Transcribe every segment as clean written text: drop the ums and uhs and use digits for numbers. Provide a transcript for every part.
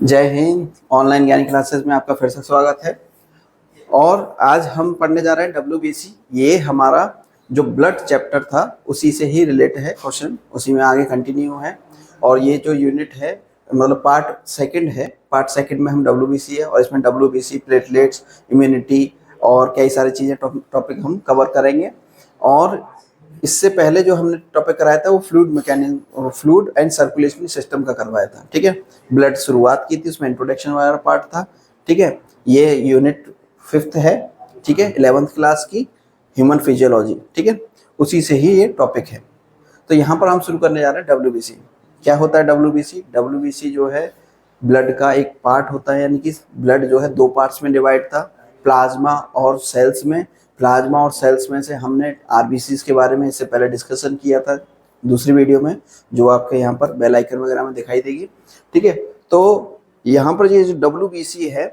जय हिंद। ऑनलाइन ज्ञान क्लासेस में आपका फिर से स्वागत है। और आज हम पढ़ने जा रहे हैं WBC। ये हमारा जो ब्लड चैप्टर था उसी से ही रिलेट है क्वेश्चन, उसी में आगे कंटिन्यू है। और ये जो यूनिट है मतलब पार्ट सेकंड है। पार्ट सेकंड में हम WBC है और इसमें WBC, प्लेटलेट्स, इम्यूनिटी और कई सारी चीज़ें टॉपिक हम कवर करेंगे। और इससे पहले जो हमने टॉपिक कराया था वो fluid mechanism, fluid and circulation system का करवाया था। ठीक है, ब्लड शुरुआत की थी, उसमें इंट्रोडक्शन वाला पार्ट था। ठीक है, ये यूनिट 5th है। ठीक है, 11th क्लास की ह्यूमन फिजियोलॉजी। ठीक है, उसी से ही ये टॉपिक है। तो यहाँ पर हम शुरू करने जा रहे हैं WBC। क्या होता है WBC? WBC जो है ब्लड का एक पार्ट होता है, यानी कि ब्लड जो है 2 पार्ट्स में डिवाइड था, प्लाज्मा और सेल्स में। प्लाज्मा और सेल्स में से हमने RBCs के बारे में इससे पहले डिस्कशन किया था दूसरी वीडियो में, जो आपके यहाँ पर बेल आइकन वगैरह में दिखाई देगी। ठीक है, तो यहाँ पर ये जो WBC है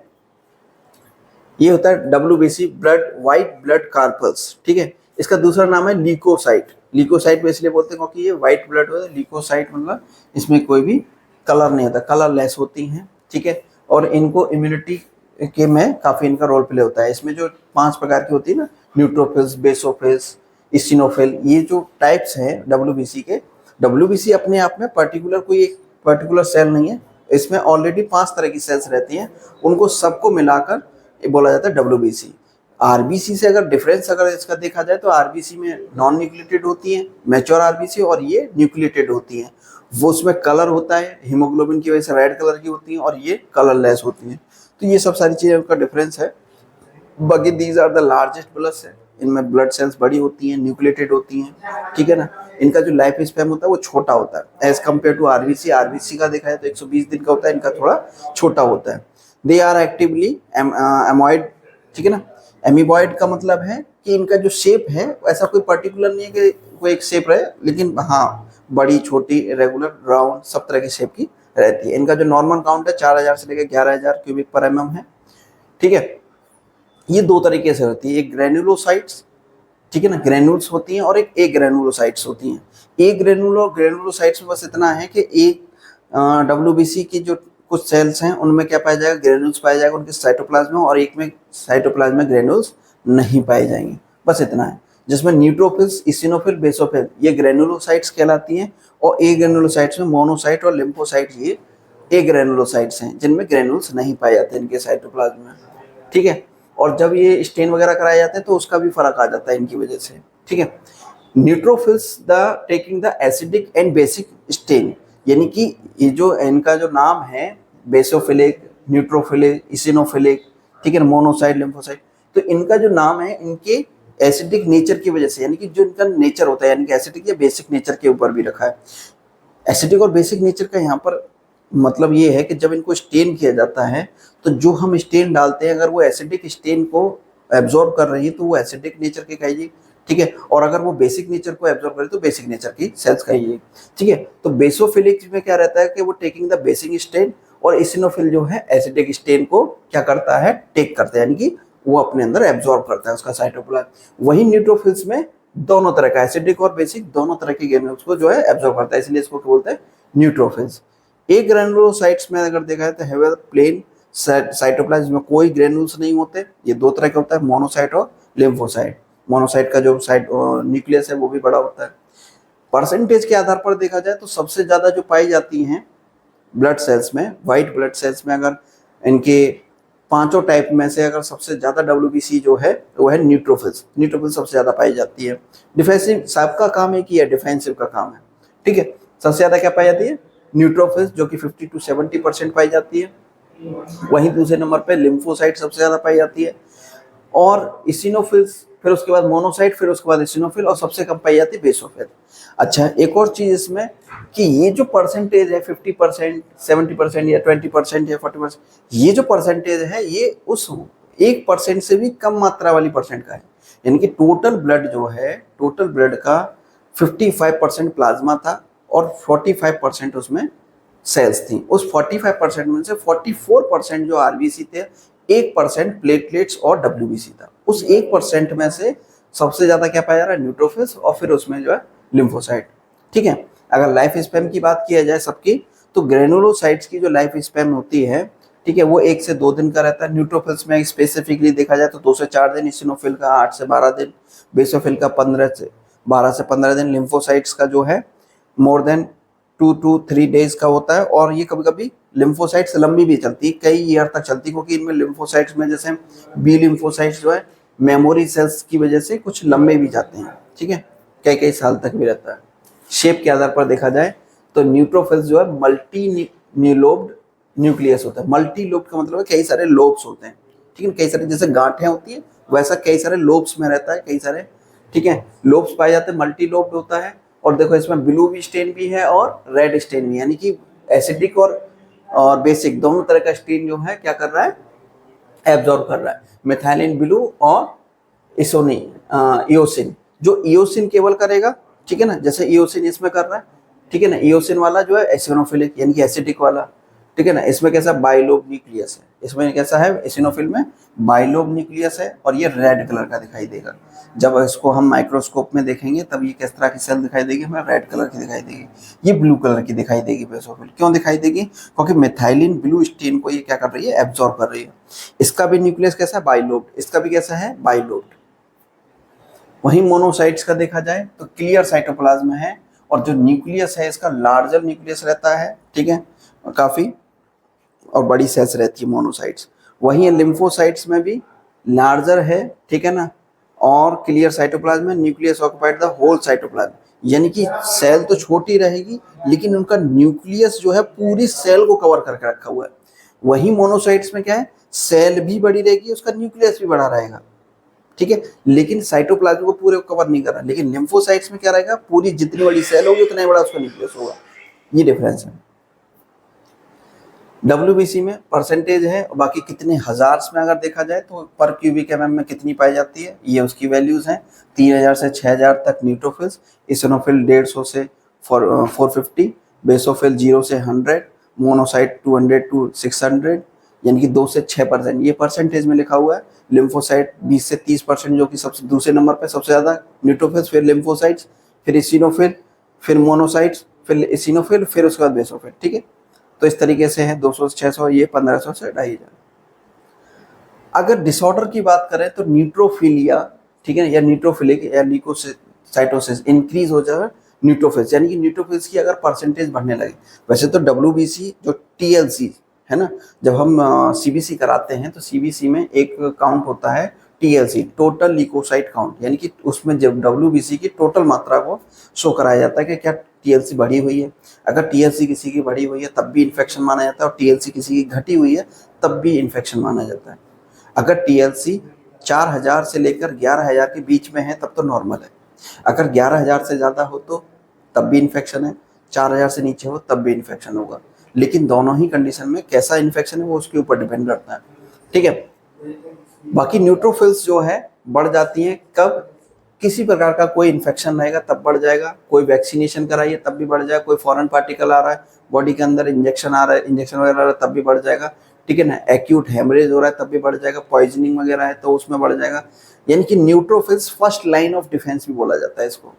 ये होता है WBC blood white blood carpals. ठीक है, इसका दूसरा नाम है ल्यूकोसाइट। ल्यूकोसाइट में इसलिए बोलते हैं क्योंकि ये वाइट ब्लड होता है। ल्यूकोसाइट मतलब इसमें कोई भी कलर नहीं होता, कलरलेस होती हैं। ठीक है, और इनको इम्यूनिटी के में काफ़ी इनका रोल प्ले होता है। इसमें जो 5 प्रकार की होती है ना, न्यूट्रोफिल्स, बेसोफिल्स, इसिनोफिल, ये जो टाइप्स हैं WBC के। WBC अपने आप में पर्टिकुलर कोई एक पर्टिकुलर सेल नहीं है, इसमें ऑलरेडी 5 तरह की सेल्स रहती हैं, उनको सबको मिलाकर बोला जाता है WBC। RBC से अगर डिफरेंस अगर इसका देखा जाए तो RBC में नॉन न्यूक्लिएटेड होती हैं, मैच्योर RBC, और ये न्यूक्लिएटेड होती हैं। वो उसमें कलर होता है, हीमोग्लोबिन की वजह से रेड कलर की होती हैं, और ये कलरलेस होती हैं। तो ये सब सारी चीज़ें का डिफरेंस है। बाकी these are the largest blood cell, इनमें ब्लड सेल्स बड़ी होती हैं, न्यूक्लिएटेड होती हैं। ठीक है ना, इनका जो लाइफ स्पैन होता है वो छोटा होता है as compared to RBC। RBC का देखा है तो 120 दिन का होता है, इनका थोड़ा छोटा होता है। They are actively amoeboid. ठीक है ना, एमीबॉइड का मतलब है कि इनका जो शेप है ऐसा कोई पर्टिकुलर नहीं है कि कोई एक शेप रहे, लेकिन हाँ बड़ी, छोटी, रेगुलर, राउंड, सब तरह की शेप की रहती है। इनका जो नॉर्मल काउंट है 4000 से लेकर 11000 क्यूबिक पर mm है। ठीक है, ये 2 तरीके से होती है, एक ग्रेनुलोसाइट्स, ठीक है ना, ग्रेनुल्स होती हैं, और एक ग्रेनुलोसाइट्स होती हैं। एक ग्रेनुलोसाइट्स में बस इतना है कि एक WBC की जो कुछ सेल्स हैं उनमें क्या पाया जाएगा, ग्रेनुल्स पाया जाएगा उनके साइटोप्लाज्म में, और एक में साइटोप्लाज्म में ग्रेनुल्स नहीं पाए जाएंगे। बस इतना है, जिसमें न्यूट्रोफिल्स, इसिनोफिल, बेसोफिल ये ग्रेनुलोसाइट्स कहलाती हैं, और ए ग्रेनुलोसाइट्स में मोनोसाइट और लिम्फोसाइट ये ए ग्रेनुलोसाइट्स हैं, जिनमें ग्रेनुल्स नहीं पाए जाते इनके साइटोप्लाज्म में। ठीक है, और जब ये स्टेन वगैरह कराए जाते हैं तो उसका भी फर्क आ जाता है इनकी वजह से। ठीक है, neutrophils the taking the acidic and basic stain, यानी कि ये जो इनका जो नाम है बेसोफिलिक, न्यूट्रोफिलिक, इसिनोफिलिक, ठीक है ना, मोनोसाइट, लिम्फोसाइट, तो इनका जो नाम है इनके एसिडिक नेचर की वजह से, यानी कि जो इनका नेचर होता है, यानी कि एसिडिक या बेसिक नेचर के ऊपर भी रखा है। एसिडिक और बेसिक नेचर का यहाँ पर मतलब ये है कि जब इनको स्टेन किया जाता है तो जो हम स्टेन डालते हैं अगर वो एसिडिक स्टेन को एब्जॉर्ब कर रही है तो वो एसिडिक नेचर की कहिए। ठीक है, और अगर वो बेसिक नेचर को एब्जॉर्ब करे तो बेसिक नेचर की सेल्स कहिए। ठीक है, तो बेसोफिलिक में क्या रहता है कि वो टेकिंग द बेसिक स्टेन, और इसिनोफिल जो है एसिडिक स्टेन को क्या करता है, टेक करता है, यानी कि वो अपने अंदर एब्जॉर्ब करता है उसका साइटोप्लाज्म। वही न्यूट्रोफिल्स में दोनों तरह का, एसिडिक और बेसिक दोनों तरह के ग्रेन्यूल्स को जो है एब्जॉर्ब करता है, इसलिए इसको क्या बोलते हैं, न्यूट्रोफिल्स। एक ग्रेनुलोसाइट्स में अगर देखा जाए तो हैव प्लेन साइटोप्लाज्म में कोई ग्रेनुल्स नहीं होते। ये 2 तरह का होता है, मोनोसाइट और लिम्फोसाइट। मोनोसाइट का जो साइट न्यूक्लियस है वो भी बड़ा होता है। परसेंटेज के आधार पर देखा जाए तो सबसे ज्यादा जो पाई जाती हैं ब्लड सेल्स में, व्हाइट ब्लड सेल्स में, अगर इनके 5 टाइप में से अगर सबसे ज्यादा WBC जो है वो है न्यूट्रोफिल्स। न्यूट्रोफिल्स सबसे ज्यादा पाई जाती है। डिफेंसिव, सबका काम एक ही है, डिफेंसिव का काम है। ठीक है, सबसे ज्यादा क्या पाई जाती है, न्यूट्रोफिल्स, जो कि 50 to 70% पाई जाती है। वहीं दूसरे नंबर पे लिम्फोसाइट सबसे ज्यादा पाई जाती है, और इसिनोफिल्स, फिर उसके बाद मोनोसाइट, फिर उसके बाद इसिनोफिल, और सबसे कम पाई जाती है बेसोफिल। अच्छा, एक और चीज इसमें कि ये जो परसेंटेज है 50%, 70% या 20% या 40%, ये जो परसेंटेज है ये उस 1% से भी कम मात्रा वाली परसेंट का है। यानी कि टोटल ब्लड जो है, टोटल ब्लड का 55% प्लाज्मा था और 45% उसमें सेल्स थी। उस 45% में से 44% जो RBC थे, 1% प्लेटलेट्स और WBC था। उस 1% में से सबसे ज्यादा क्या पाया जा रहा है, न्यूट्रोफिल्स, और फिर उसमें जो है लिम्फोसाइट। ठीक है, अगर लाइफ स्पैन की बात किया जाए सबकी, तो ग्रेनुलोसाइट्स की जो लाइफ स्पैन होती है, ठीक है, वो 1 से 2 दिन का रहता है। न्यूट्रोफिल्स में स्पेसिफिकली देखा जाए तो 2 से 4 दिन, इसिनोफिल का 8 से 12 दिन, बेसोफिल का 12 से 15 दिन, लिम्फोसाइट्स का जो है मोर देन 2 to 3 डेज का होता है। और ये कभी कभी लिम्फोसाइट्स लंबी भी चलती है, कई ईयर तक चलती है, क्योंकि इनमें लिम्फोसाइट्स में जैसे बी लिम्फोसाइट्स जो है मेमोरी सेल्स की वजह से कुछ लंबे भी जाते हैं, ठीक है, कई कई साल तक भी रहता है। शेप के आधार पर देखा जाए तो न्यूट्रोफिल्स जो है मल्टी न्यूलोब्ड न्यूक्लियस होता है। मल्टी लोब का मतलब है कई सारे लोब्स होते हैं, ठीक है, कई सारे, जैसे गांठें होती है वैसा कई सारे लोब्स में रहता है, कई सारे, ठीक है, लोब्स पाए जाते हैं, मल्टी लोब्ड होता है। और देखो इसमें ब्लू भी स्टेन भी है और रेड स्टेन भी, यानी कि एसिडिक और बेसिक दोनों तरह का स्टेन जो है क्या कर रहा है, एब्जॉर्ब कर रहा है। मिथाइलिन ब्लू और इयोसिन, जो इयोसिन केवल करेगा, ठीक है ना, जैसे इयोसिन इसमें कर रहा है, ठीक है ना, इयोसिन वाला जो है एसिनोफिलिक यानी कि एसिडिक वाला, ठीक है ना, इसमें कैसा बाइलोब न्यूक्लियस है, इसमें कैसा है एसिनोफिल में बाइलोब न्यूक्लियस है, और ये रेड कलर का दिखाई देगा। जब इसको हम माइक्रोस्कोप में देखेंगे तब ये किस तरह की सेल दिखाई देगी, हमें रेड कलर की दिखाई देगी, ये ब्लू कलर की दिखाई देगी बेसोफिल। क्यों दिखाई देगी, क्योंकि मिथाइलिन ब्लू स्टेन को ये क्या कर रही है, एब्जॉर्ब कर रही है। इसका भी न्यूक्लियस कैसा है, बाइलोब, इसका भी कैसा है, बाइलोब। वहीं मोनोसाइट्स का देखा जाए तो क्लियर साइटोप्लाज्म है, और जो न्यूक्लियस है इसका लार्जर न्यूक्लियस रहता है, ठीक है, काफी और बड़ी सेल्स रहती है मोनोसाइट्स। वहीं लिम्फोसाइट्स में भी लार्जर है, ठीक है ना, और क्लियर साइटोप्लाज्म में nucleus occupied the whole cytoplasm, यानी कि सेल तो छोटी रहेगी लेकिन उनका न्यूक्लियस जो है पूरी सेल को कवर करके रखा हुआ है। वहीं मोनोसाइट्स में क्या है, सेल भी बड़ी रहेगी, उसका न्यूक्लियस भी बड़ा रहेगा, ठीक है, लेकिन साइटोप्लाज्म को पूरे कवर नहीं कर रहा। लेकिन लिम्फोसाइट्स में क्या रहेगा, पूरी जितनी बड़ी सेल होगी उतना ही बड़ा उसका न्यूक्लियस होगा, ये डिफरेंस है। WBC में परसेंटेज है, और बाकी कितने हजार्स में अगर देखा जाए तो पर क्यूबिक mm में कितनी पाई जाती है, ये उसकी वैल्यूज हैं। 3000 से 6000 तक न्यूट्रोफिल्स, इसिनोफिल 150 से 450, बेसोफिल 0 से 100, मोनोसाइट 200 to 600, यानी कि 2 से 6%, ये परसेंटेज में लिखा हुआ है। लिम्फोसाइट 20 से 30%, जो कि सबसे दूसरे नंबर पे सबसे ज़्यादा न्यूट्रोफिल्स, फिर लिम्फोसाइट्स, फिर इसिनोफिल, फिर मोनोसाइट्स, फिर इसिनोफिल, फिर उसके बाद बेसोफिल, ठीक है। तो इस तरीके से है 200 से 600, ये 1500 से 2500। अगर डिसऑर्डर की बात करें तो न्यूट्रोफिलिया, ठीक है, या न्यूट्रोफिलिक या ल्यूकोसाइटोसिस इंक्रीज हो जाए न्यूट्रोफिल्स, यानी कि न्यूट्रोफिल्स की अगर परसेंटेज बढ़ने लगे। वैसे तो WBC जो TLC है ना, जब हम CBC कराते हैं तो CBC में एक काउंट होता है TLC, टोटल ल्यूकोसाइट काउंट, यानी कि उसमें जब WBC की टोटल मात्रा को शो कराया जाता है कि क्या TLC बढ़ी हुई है। अगर TLC किसी की बढ़ी हुई है तब भी इन्फेक्शन माना जाता है, और TLC किसी की घटी हुई है तब भी इन्फेक्शन माना जाता है। अगर TLC 4000 से लेकर 11000 के बीच में है तब तो नॉर्मल है, अगर 11000 से ज़्यादा हो तो तब भी इन्फेक्शन है, 4000 से नीचे हो तब भी इन्फेक्शन होगा। लेकिन दोनों ही कंडीशन में कैसा इन्फेक्शन है वो उसके ऊपर डिपेंड करता है, ठीक है। बाकी न्यूट्रोफिल्स जो है बढ़ जाती हैं कब, किसी प्रकार का कोई इन्फेक्शन रहेगा तब बढ़ जाएगा, कोई वैक्सीनेशन कराइए तब भी बढ़ जाएगा, कोई फॉरेन पार्टिकल आ रहा है बॉडी के अंदर, इंजेक्शन आ रहा है, इंजेक्शन वगैरह आ रहा है तब भी बढ़ जाएगा, ठीक है ना, एक्यूट हेमरेज हो रहा है तब भी बढ़ जाएगा, पॉइजनिंग वगैरह है तो उसमें बढ़ जाएगा। यानी कि neutrophils first line of defence भी बोला जाता है इसको,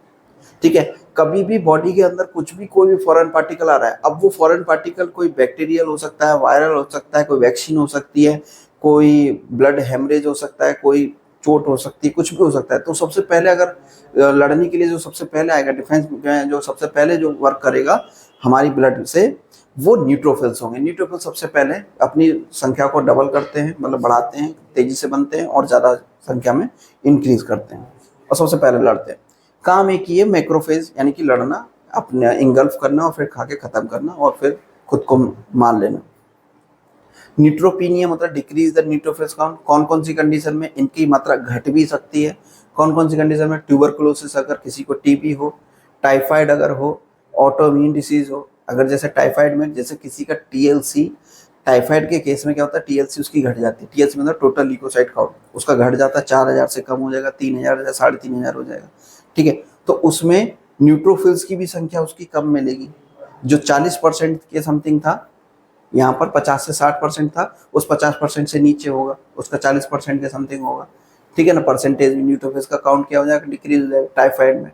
ठीक है। कभी भी बॉडी के अंदर कुछ भी कोई भी फॉरेन पार्टिकल आ रहा है, अब वो फॉरेन पार्टिकल कोई बैक्टीरियल हो सकता है, वायरल हो सकता है, कोई वैक्सीन हो सकती है, कोई ब्लड हेमरेज हो सकता है, कोई चोट हो सकती है, कुछ भी हो सकता है। तो सबसे पहले अगर लड़ने के लिए जो सबसे पहले आएगा डिफेंस में, जो सबसे पहले जो वर्क करेगा हमारी ब्लड से, वो न्यूट्रोफिल्स होंगे। न्यूट्रोफिल्स सबसे पहले अपनी संख्या को डबल करते हैं, मतलब बढ़ाते हैं, तेजी से बनते हैं और ज़्यादा संख्या में इंक्रीज करते हैं और सबसे पहले लड़ते हैं। काम एक ही है, मैक्रोफेज, यानी कि लड़ना, अपने इंगल्फ करना और फिर खा के ख़त्म करना और फिर खुद को मार लेना। न्यूट्रोपीनिया मतलब डिक्रीज द न्यूट्रोफिल्स काउंट, कौन कौन सी कंडीशन में इनकी मात्रा घट भी सकती है, कौन कौन सी कंडीशन में, ट्यूबरकुलोसिस अगर किसी को TB हो, टाइफाइड अगर हो, ऑटोइम्यून डिसीज हो। अगर जैसे टाइफाइड में जैसे किसी का TLC, टाइफाइड के केस में क्या होता है, TLC उसकी घट जाती है, TLC मतलब टोटल ल्यूकोसाइट काउंट उसका घट जाता है, 4000 से कम हो जाएगा, 3000 या 3500 हो जाएगा, ठीक है। तो उसमें न्यूट्रोफिल्स की भी संख्या उसकी कम मिलेगी। जो 40% के समथिंग था, यहाँ पर 50 से 60% था, उस 50% से नीचे होगा, उसका 40% के समथिंग होगा, ठीक है ना। परसेंटेज न्यूट्रोफिल्स का काउंट क्या हो जाएगा, डिक्रीज हो जाएगा टाइफाइड में।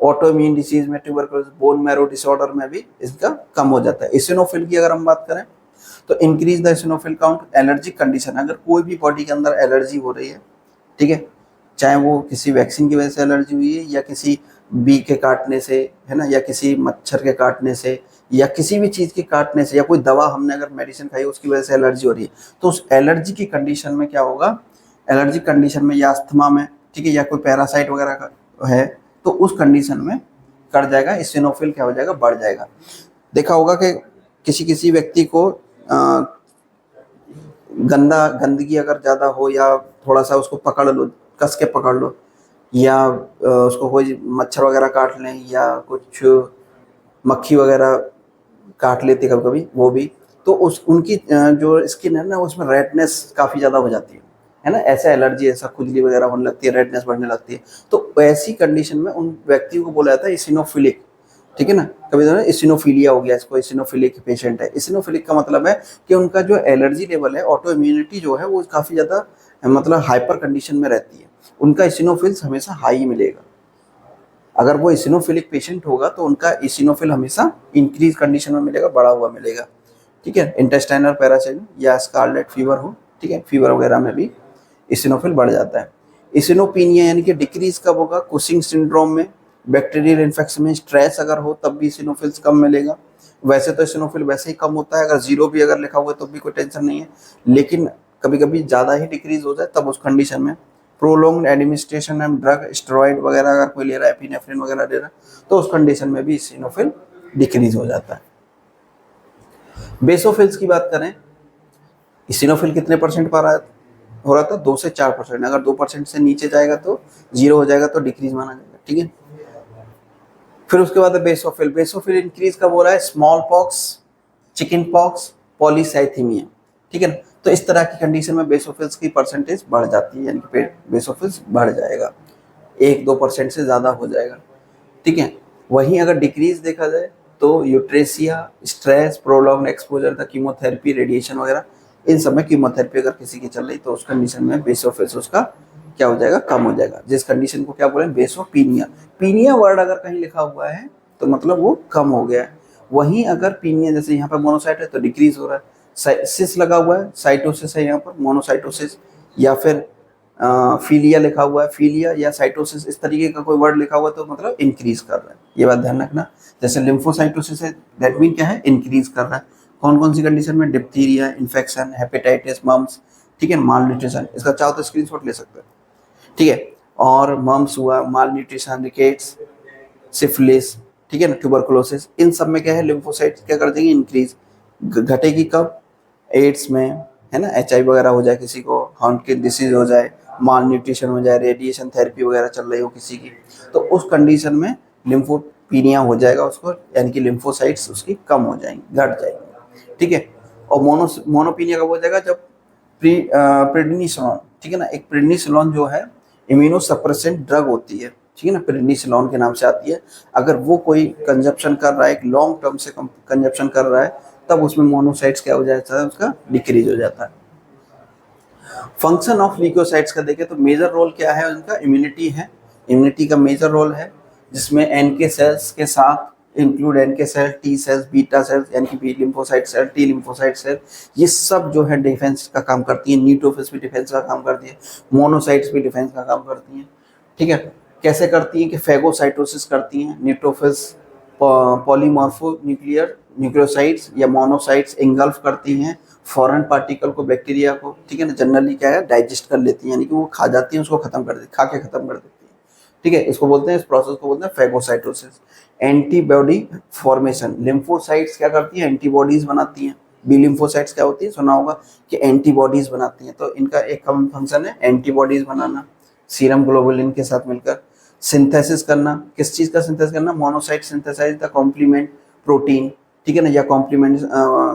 ऑटो इम्यून डिसीज में, ट्यूबरकुलोसिस, बोन मैरो डिसऑर्डर में भी इसका कम हो जाता है। इसिनोफिल की अगर हम बात करें तो increase the eosinophil count, allergic condition, अगर कोई भी बॉडी के अंदर एलर्जी हो रही है, ठीक है, चाहे वो किसी वैक्सीन की वजह से एलर्जी हुई है या किसी बी के काटने से, है ना, या किसी मच्छर के काटने से, या किसी भी चीज़ के काटने से, या कोई दवा हमने अगर मेडिसिन खाई उसकी वजह से एलर्जी हो रही है, तो उस एलर्जी की कंडीशन में क्या होगा, एलर्जी कंडीशन में या अस्थमा में, ठीक है, या कोई पैरासाइट वगैरह का है, तो उस कंडीशन में कर जाएगा, इसिनोफिल क्या हो जाएगा, बढ़ जाएगा। देखा होगा कि किसी किसी व्यक्ति को गंदगी अगर ज़्यादा हो या थोड़ा सा उसको पकड़ लो, कस के पकड़ लो, या उसको कोई मच्छर वगैरह काट लें या कुछ मक्खी वगैरह काट लेती कभी कभी, वो भी तो उस उनकी जो स्किन है ना उसमें रेडनेस काफ़ी ज़्यादा हो जाती है ना, ऐसा एलर्जी, ऐसा खुजली वगैरह होने लगती है, रेडनेस बढ़ने लगती है। तो ऐसी कंडीशन में उन व्यक्तियों को बोला जाता है इसिनोफिलिक, ठीक है ना। कभी तो इसिनोफीलिया हो गया, इसको इसिनोफिलिक पेशेंट है। इसिनोफिलिक का मतलब है कि उनका जो एलर्जी लेवल है, ऑटो इम्यूनिटी जो है वो काफ़ी ज़्यादा मतलब हाइपर कंडीशन में रहती है, उनका इसिनोफिल्स हमेशा हाई मिलेगा। अगर वो इसिनोफिलिक पेशेंट होगा तो उनका इसिनोफिल हमेशा इंक्रीज कंडीशन में मिलेगा, बढ़ा हुआ मिलेगा, ठीक है। इंटेस्टाइनल पैरासाइट या स्कारलेट फीवर हो, ठीक है, फीवर वगैरह में भी इसिनोफिल बढ़ जाता है। इसिनोपीनिया यानी कि डिक्रीज कब होगा, कुशिंग सिंड्रोम में, बैक्टीरियल इन्फेक्शन में, स्ट्रेस अगर हो तब भी इसिनोफिल्स कम मिलेगा। वैसे तो इसिनोफिल वैसे ही कम होता है, अगर जीरो भी अगर लिखा हुआ है तो भी कोई टेंशन नहीं है, लेकिन कभी कभी ज़्यादा ही डिक्रीज हो जाए तब उस कंडीशन में prolonged administration and drug, steroid वगैरह अगर कोई ले रहा है, एपिनेफ्रिन वगैरह ले रहा है, तो उस कंडीशन में भी इसिनोफिल डिक्रीज हो जाता है। बेसोफिल्स की बात करें, इसिनोफिल कितने परसेंट पर हो रहा था, 2 से 4%। अगर 2% से नीचे जाएगा तो जीरो हो जाएगा, तो डिक्रीज माना जाएगा, ठीक है। फिर उसके बाद बेसोफिल, बेसोफिल इंक्रीज कब हो रहा है, small pox, chicken pox, polycythaemia, ठीक है ना। तो इस तरह की कंडीशन में बेसोफिल्स की परसेंटेज बढ़ जाती है, यानी कि बेसोफिल्स बढ़ जाएगा, 1-2% से ज़्यादा हो जाएगा, ठीक है। वहीं अगर डिक्रीज देखा जाए तो यूट्रेसिया, stress, prolonged exposure the chemotherapy, radiation वगैरह, इन सब में कीमोथेरेपी अगर किसी की चल रही तो उस कंडीशन में बेसोफिल्स उसका क्या हो जाएगा, कम हो जाएगा, जिस कंडीशन को क्या बोले, बेसोपीनिया। पीनिया वर्ड अगर कहीं लिखा हुआ है तो मतलब वो कम हो गया है। वहीं अगर पीनिया, जैसे यहाँ पर मोनोसाइट है तो डिक्रीज हो रहा है, सिस लगा हुआ है, साइटोसिस है यहाँ पर, मोनोसाइटोसिस, या फिर फीलिया लिखा हुआ है, फीलिया या साइटोसिस, इस तरीके का कोई वर्ड लिखा हुआ है तो मतलब इंक्रीज कर रहा है, ये बात ध्यान रखना। जैसे लिम्फोसाइटोसिस है, दैट मीन क्या है, इंक्रीज कर रहा है। कौन कौन सी कंडीशन में, डिप्थीरिया, इन्फेक्शन, हेपेटाइटिस, मम्स, ठीक है, माल न्यूट्रिशन, इसका चाहो तो स्क्रीनशॉट ले सकते हैं, ठीक है। और मम्स हुआ, माल न्यूट्रिशन, रिकेट्स, सिफिलिस, ठीक है ना, ट्यूबरकुलोसिस, इन सब में क्या है, लिम्फोसाइट्स क्या कर देंगे, इंक्रीज। घटेगी कब, एड्स में, है ना, HIV वगैरह हो जाए किसी को, हार्ट की डिसीज हो जाए, माल न्यूट्रिशन हो जाए, रेडिएशन थेरेपी वगैरह चल रही हो किसी की, तो उस कंडीशन में लिम्फोपीनिया हो जाएगा उसको, यानी कि लिम्फोसाइट्स उसकी कम हो जाएंगी, घट जाएंगी, ठीक है। और मोनोपीनिया कब हो जाएगा, जब प्रेडनिसोलोन, ठीक है ना, एक प्रेडनिसोलोन जो है इम्यूनो सप्रेसेंट ड्रग होती है, ठीक है ना, प्रेडनिसोलोन के नाम से आती है, अगर वो कोई कंजप्शन कर रहा है, एक लॉन्ग टर्म से कंजप्शन कर रहा है, तब उसमें मोनोसाइट्स क्या हो जाता है, उसका डिक्रीज हो जाता है। फंक्शन ऑफ ल्यूकोसाइट्स का देखें तो मेजर रोल क्या है उनका, इम्यूनिटी है, इम्यूनिटी का मेजर रोल है, जिसमें NK सेल्स के साथ include NK cell, T cells, beta cells, यानी कि B lymphocyte cell, T lymphocyte cell, ये सब जो है डिफेंस का काम करती है। न्यूट्रोफिल्स भी डिफेंस का काम करती है, मोनोसाइट्स भी डिफेंस का काम करती हैं, ठीक है। कैसे करती हैं कि फैगोसाइटोसिस करती हैं, न्यूट्रोफिल्स पॉलीमॉर्फो न्यूक्लियर न्यूक्लियोसाइड्स या मोनोसाइट्स इंगल्फ करती हैं फॉरेन पार्टिकल को, बैक्टीरिया को, ठीक है ना, जनरली क्या है, डाइजेस्ट कर लेती हैं, यानी कि वो खा जाती हैं, उसको खत्म कर देती, खा के खत्म कर देती हैं, ठीक है। इसको बोलते हैं, इस प्रोसेस को बोलते हैं फैगोसाइटोसिस। एंटीबॉडी फॉर्मेशन, लिम्फोसाइट्स क्या करती है, एंटीबॉडीज बनाती हैं। बी लिम्फोसाइट्स क्या होती है, सुना होगा कि एंटीबॉडीज बनाती हैं, तो इनका एक कॉमन फंक्शन है एंटीबॉडीज बनाना सीरम ग्लोबुलिन के साथ मिलकर। सिंथेसिस करना, किस चीज़ का सिंथेसिस करना, monocyte synthesise the complement protein, ठीक है ना, या कॉम्प्लीमेंट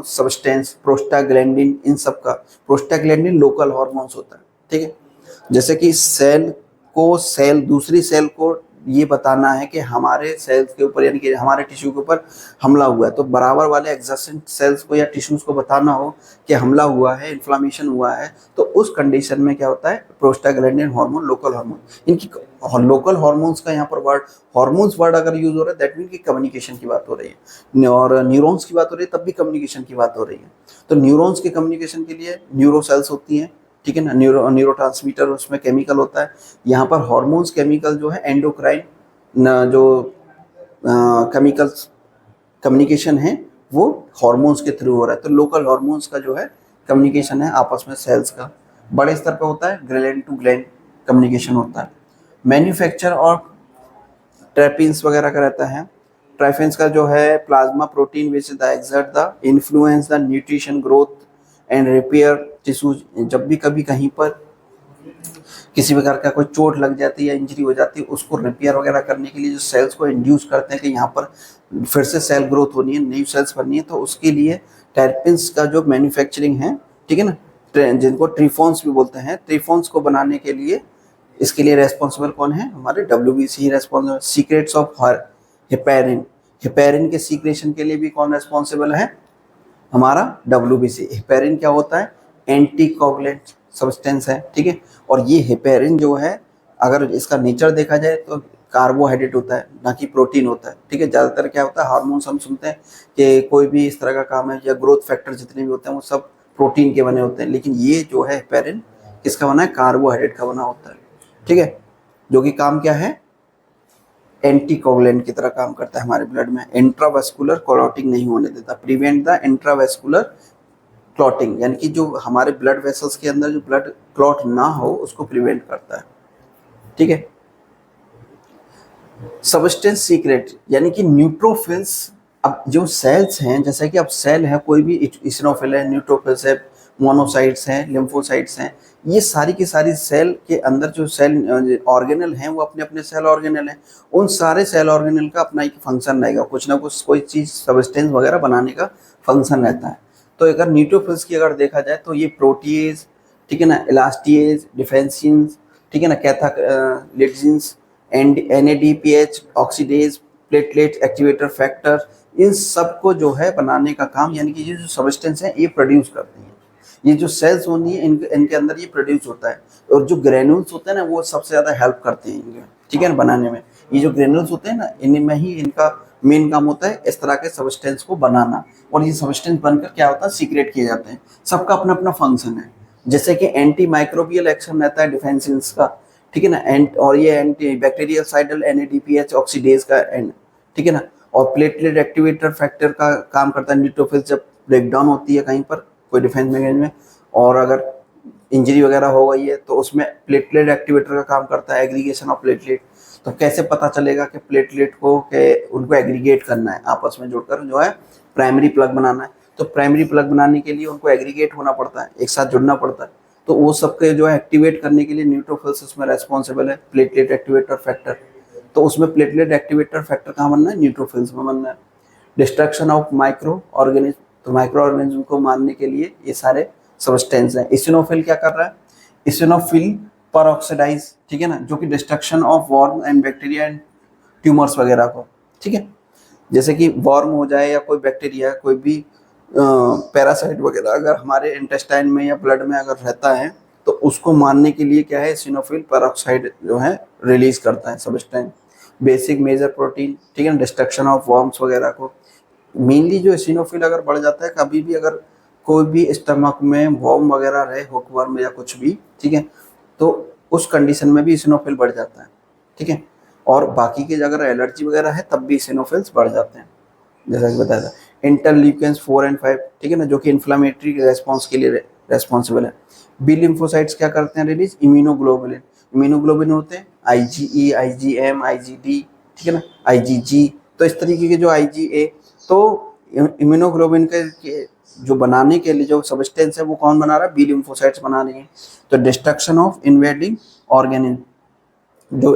सब्सटेंस, प्रोस्टाग्लैंडिन, इन सब का। प्रोस्टाग्लैंडिन लोकल हार्मोन्स होता है, ठीक है। जैसे कि सेल को सेल दूसरी सेल को ये बताना है कि हमारे सेल्स के ऊपर यानी कि हमारे टिश्यू के ऊपर हमला हुआ है, तो बराबर वाले एग्जेसेंट सेल्स को या टिश्यूज को बताना हो कि हमला हुआ है, इन्फ्लामेशन हुआ है, तो उस कंडीशन में क्या होता है, प्रोस्टाग्लैंडिन हार्मोन, लोकल हार्मोन, इनकी लोकल हार्मोन्स का यहाँ पर वर्ड, हार्मोन्स वर्ड अगर यूज हो रहा है दैट मीन कि कम्युनिकेशन की बात हो रही है, और न्यूरॉन्स की बात हो रही है तब भी कम्युनिकेशन की बात हो रही है। तो न्यूरॉन्स के कम्युनिकेशन के लिए न्यूरो सेल्स होती हैं, ठीक है ना, न्यूरो ट्रांसमीटर उसमें केमिकल होता है। यहाँ पर हार्मोन्स केमिकल जो है एंडोक्राइन जो केमिकल्स कम्युनिकेशन है वो हार्मोन्स के थ्रू हो रहा है। तो लोकल हार्मोन्स का जो है कम्युनिकेशन है आपस में सेल्स का, बड़े स्तर पे होता है, ग्लैंड टू ग्लैंड कम्युनिकेशन होता है। मैन्युफैक्चर और ट्रैपिन्स वगैरह का रहता है। ट्राइफेंस का जो है plasma protein which the exert the influence the nutrition growth and repair tissues. जब भी कभी कहीं पर किसी प्रकार का कोई चोट लग जाती है या इंजरी हो जाती है, उसको रिपेयर वगैरह करने के लिए जो सेल्स को इंड्यूस करते हैं कि यहाँ पर फिर से सेल ग्रोथ होनी है, न्यू सेल्स बननी है, तो उसके लिए टर्पिन्स का जो मैन्युफैक्चरिंग है, ठीक है ना, जिनको ट्रिफॉन्स भी बोलते हैं, ट्रिफॉन्स को बनाने के लिए इसके लिए रेस्पॉन्सिबल कौन है, हमारे WBC responsible. Secrets of heparin, heparin के सीक्रेशन के लिए भी कौन रेस्पॉन्सिबल है, हमारा WBC। हेपेरिन क्या होता है, एंटीकोगुलेंट सब्सटेंस है, ठीक है। और ये हेपेरिन जो है अगर इसका नेचर देखा जाए तो कार्बोहाइड्रेट होता है, ना कि प्रोटीन होता है, ठीक है। ज़्यादातर क्या होता है, हार्मोन्स हम सुनते हैं कि कोई भी इस तरह का काम है या ग्रोथ फैक्टर जितने भी होते हैं वो सब प्रोटीन के बने होते हैं, लेकिन ये जो है हेपेरिन किसका बना है, कार्बोहाइड्रेट का बना होता है, ठीक है, जो कि काम क्या है, एंटीकोगुलेंट की तरह काम करता है हमारे ब्लड में। इंट्रावेस्कुलर क्लॉटिंग नहीं होने देता, प्रिवेंट द इंट्रावेस्कुलर क्लॉटिंग, यानी कि जो हमारे ब्लड वेसल्स के अंदर जो ब्लड क्लॉट ना हो उसको प्रिवेंट करता है, ठीक है। सबस्टेंस सीक्रेट यानी कि न्यूट्रोफिल्स, अब जो सेल्स हैं, जैसे कि अब सेल है, कोई भी इसिनोफिल है, न्यूट्रोफिल्स है, मोनोसाइट्स हैं, लिम्फोसाइट्स हैं, ये सारी की सारी सेल के अंदर जो सेल ऑर्गेनल हैं वो अपने अपने सेल ऑर्गेनल हैं। उन सारे सेल ऑर्गेनल का अपना एक फंक्शन रहेगा, कुछ ना कुछ कोई चीज़ सब्सटेंस वगैरह बनाने का फंक्शन रहता है। तो अगर न्यूट्रोफिल्स की अगर देखा जाए तो ये प्रोटीएज, ठीक है ना, इलास्टिएज, डिफेंसिन्स, ठीक है ना, cathelicidins, NADPH oxidase, platelet activator factor, इन सब को जो है बनाने का काम, यानी कि ये जो सब्सटेंस है ये प्रोड्यूस करती है। ये जो सेल्स होती है इनके अंदर ये प्रोड्यूस होता है, और जो ग्रेन्यूल्स होते हैं ना वो सबसे ज़्यादा हेल्प करते हैं इनके, ठीक है ना, बनाने में। ये जो ग्रेन्यूल्स होते हैं ना इनमें ही इनका मेन काम होता है इस तरह के सब्सटेंस को बनाना, और ये सब्सटेंस बनकर क्या होता है, सीक्रेट किए जाते हैं। सबका अपना अपना फंक्शन है, जैसे कि एंटी माइक्रोबियल एक्शन रहता है डिफेंसिन्स का, ठीक है ना, और ये एंटी बैक्टीरियासाइडल NADPH ऑक्सीडेज का एंड, ठीक है ना, और प्लेटलेट एक्टिवेटर फैक्टर का काम करता है न्यूट्रोफिल्स जब ब्रेकडाउन होती है कहीं पर कोई डिफेंस मैकेनिज्म में, और अगर इंजरी वगैरह हो गई है तो उसमें प्लेटलेट एक्टिवेटर का काम करता है, एग्रीगेशन ऑफ प्लेटलेट। तो कैसे पता चलेगा कि प्लेटलेट को के उनको एग्रीगेट करना है, आपस में जुड़कर जो है प्राइमरी प्लग बनाना है, तो प्राइमरी प्लग बनाने के लिए उनको एग्रीगेट होना पड़ता है, एक साथ जुड़ना पड़ता है। तो वो सबके जो है एक्टिवेट करने के लिए न्यूट्रोफिल्स उसमें रेस्पॉन्सिबल है, प्लेटलेट एक्टिवेटर फैक्टर। तो उसमें प्लेटलेट एक्टिवेटर फैक्टर कहाँ बनना है, न्यूट्रोफिल्स में बनना है। डिस्ट्रक्शन ऑफ माइक्रो ऑर्गेनिज्म, तो माइक्रो ऑर्गेनिज्म को मारने के लिए ये सारे सब्सटेंस हैं। इसिनोफिल क्या कर रहा है, इसिनोफिल परऑक्सीडाइज, ठीक है ना, जो कि destruction of worm and bacteria and tumours वगैरह को, ठीक है, जैसे कि वर्म हो जाए या कोई बैक्टीरिया, कोई भी पैरासाइट वगैरह अगर हमारे इंटेस्टाइन में या ब्लड में अगर रहता है तो उसको मारने के लिए क्या है, इसिनोफिल परऑक्साइड जो है रिलीज करता है सब्सटेंस। बेसिक मेजर प्रोटीन, ठीक है ना, डिस्ट्रक्शन ऑफ वर्म्स वगैरह को। मेनली जो इसिनोफिल अगर बढ़ जाता है, कभी भी अगर कोई भी स्टमक में वर्म वगैरह रहे, हुकवर्म या कुछ भी, ठीक है, तो उस कंडीशन में भी इसिनोफिल बढ़ जाता है, ठीक है। और बाकी के अगर एलर्जी वगैरह है तब भी इसिनोफिल्स बढ़ जाते हैं, जैसा कि बताया था। इंटरल्यूकेंस 4 और 5, ठीक है ना, जो कि इन्फ्लामेटरी रेस्पॉन्स के लिए रेस्पॉन्सिबल है। बी लिम्फोसाइट्स क्या करते हैं, रिलीज इम्यूनोग्लोबुलिन, इम्यूनोग्लोबुलिन होते हैं IgE, IgM, IgD, ठीक है ना, IgG। तो इस तरीके के जो IgA, तो इम्यूनोग्लोबुलिन के जो बनाने के लिए जो सब्सटेंस है वो कौन बना रहा है, बी लिम्फोसाइट्स बना रही है। तो डिस्ट्रक्शन ऑफ इन्वेडिंग ऑर्गेनिज्म, जो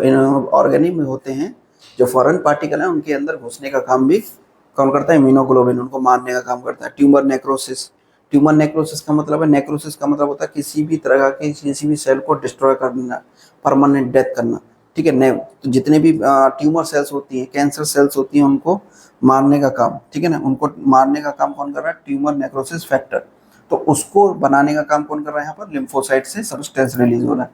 ऑर्गेनिज्म होते हैं जो फॉरेन पार्टिकल है उनके अंदर घुसने का काम भी कौन करता है, इम्यूनोग्लोबुलिन, उनको मारने का काम करता है। ट्यूमर नेक्रोसिस, ट्यूमर नेक्रोसिस का मतलब है, नेक्रोसिस का मतलब होता है किसी भी तरह के किसी भी सेल को डिस्ट्रॉय करना, परमानेंट डेथ करना। ठीक है। तो जितने भी ट्यूमर सेल्स होती हैं, कैंसर सेल्स होती हैं, उनको मारने का काम, ठीक है ना, उनको मारने का काम कौन कर रहा है? Tumour necrosis factor. तो उसको बनाने का काम कौन कर रहा है? यहाँ पर लिम्फोसाइट से सब्सटेंस रिलीज हो रहा है।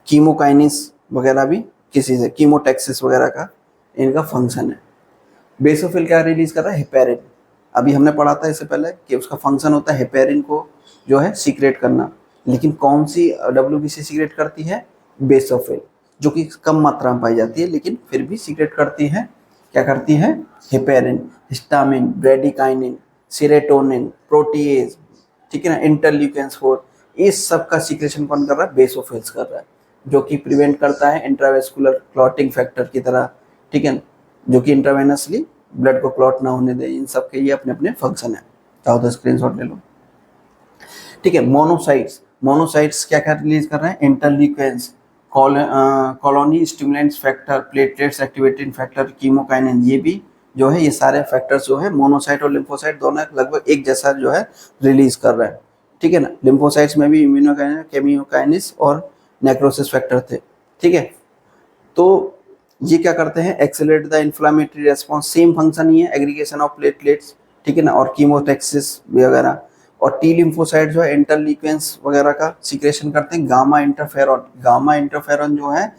कीमोकाइनिस वगैरह भी किसी से, कीमोटैक्सिस वगैरह का इनका फंक्शन है। बेसोफिल क्या रिलीज कर रहा है? हेपेरिन। अभी हमने पढ़ा था इससे पहले कि उसका फंक्शन होता है हेपेरिन को जो है सीक्रेट करना। लेकिन कौन सी डब्ल्यूबीसी सीक्रेट करती है? बेसोफिल, जो कि कम मात्रा में पाई जाती है लेकिन फिर भी सीक्रेट करती है। क्या करती है? Heparin, histamine, bradykinin, serotonin, protease, ठीक है ना, इंटरल्यूकेन-4, इस सब का सीक्रेशन कौन कर रहा है? बेसोफिल्स कर रहा है, जो कि प्रिवेंट करता है इंट्रावेस्कुलर क्लॉटिंग फैक्टर की तरह, ठीक है, जो कि इंट्रावेनसली ब्लड को क्लॉट ना होने दे। इन सब के ये अपने अपने फंक्शन है। चाहो तो स्क्रीनशॉट ले लो, ठीक है। मोनोसाइट्स क्या क्या रिलीज कर रहे हैं? Interleukins, colony stimulants factor, platelets activating factor, chemokines, ये भी जो है, ये सारे फैक्टर्स जो है मोनोसाइट और लिम्फोसाइट दोनों लगभग एक जैसा जो है रिलीज कर रहा है, ठीक है ना। लिम्फोसाइट्स में भी इम्यूनोकाइनिन, केमियोकाइनिस और नेक्रोसिस फैक्टर थे, ठीक है। तो ये क्या करते हैं? Accelerate the inflammatory response, same function ही है, एग्रीगेशन ऑफ प्लेटलेट्स, ठीक है ना, और कीमोटैक्सिस वगैरह। और टी लिम्फोसाइट जो है इंटरल्यूकेंस वगैरह का सीक्रेशन करते हैं। गामा इंटरफेरॉन जो है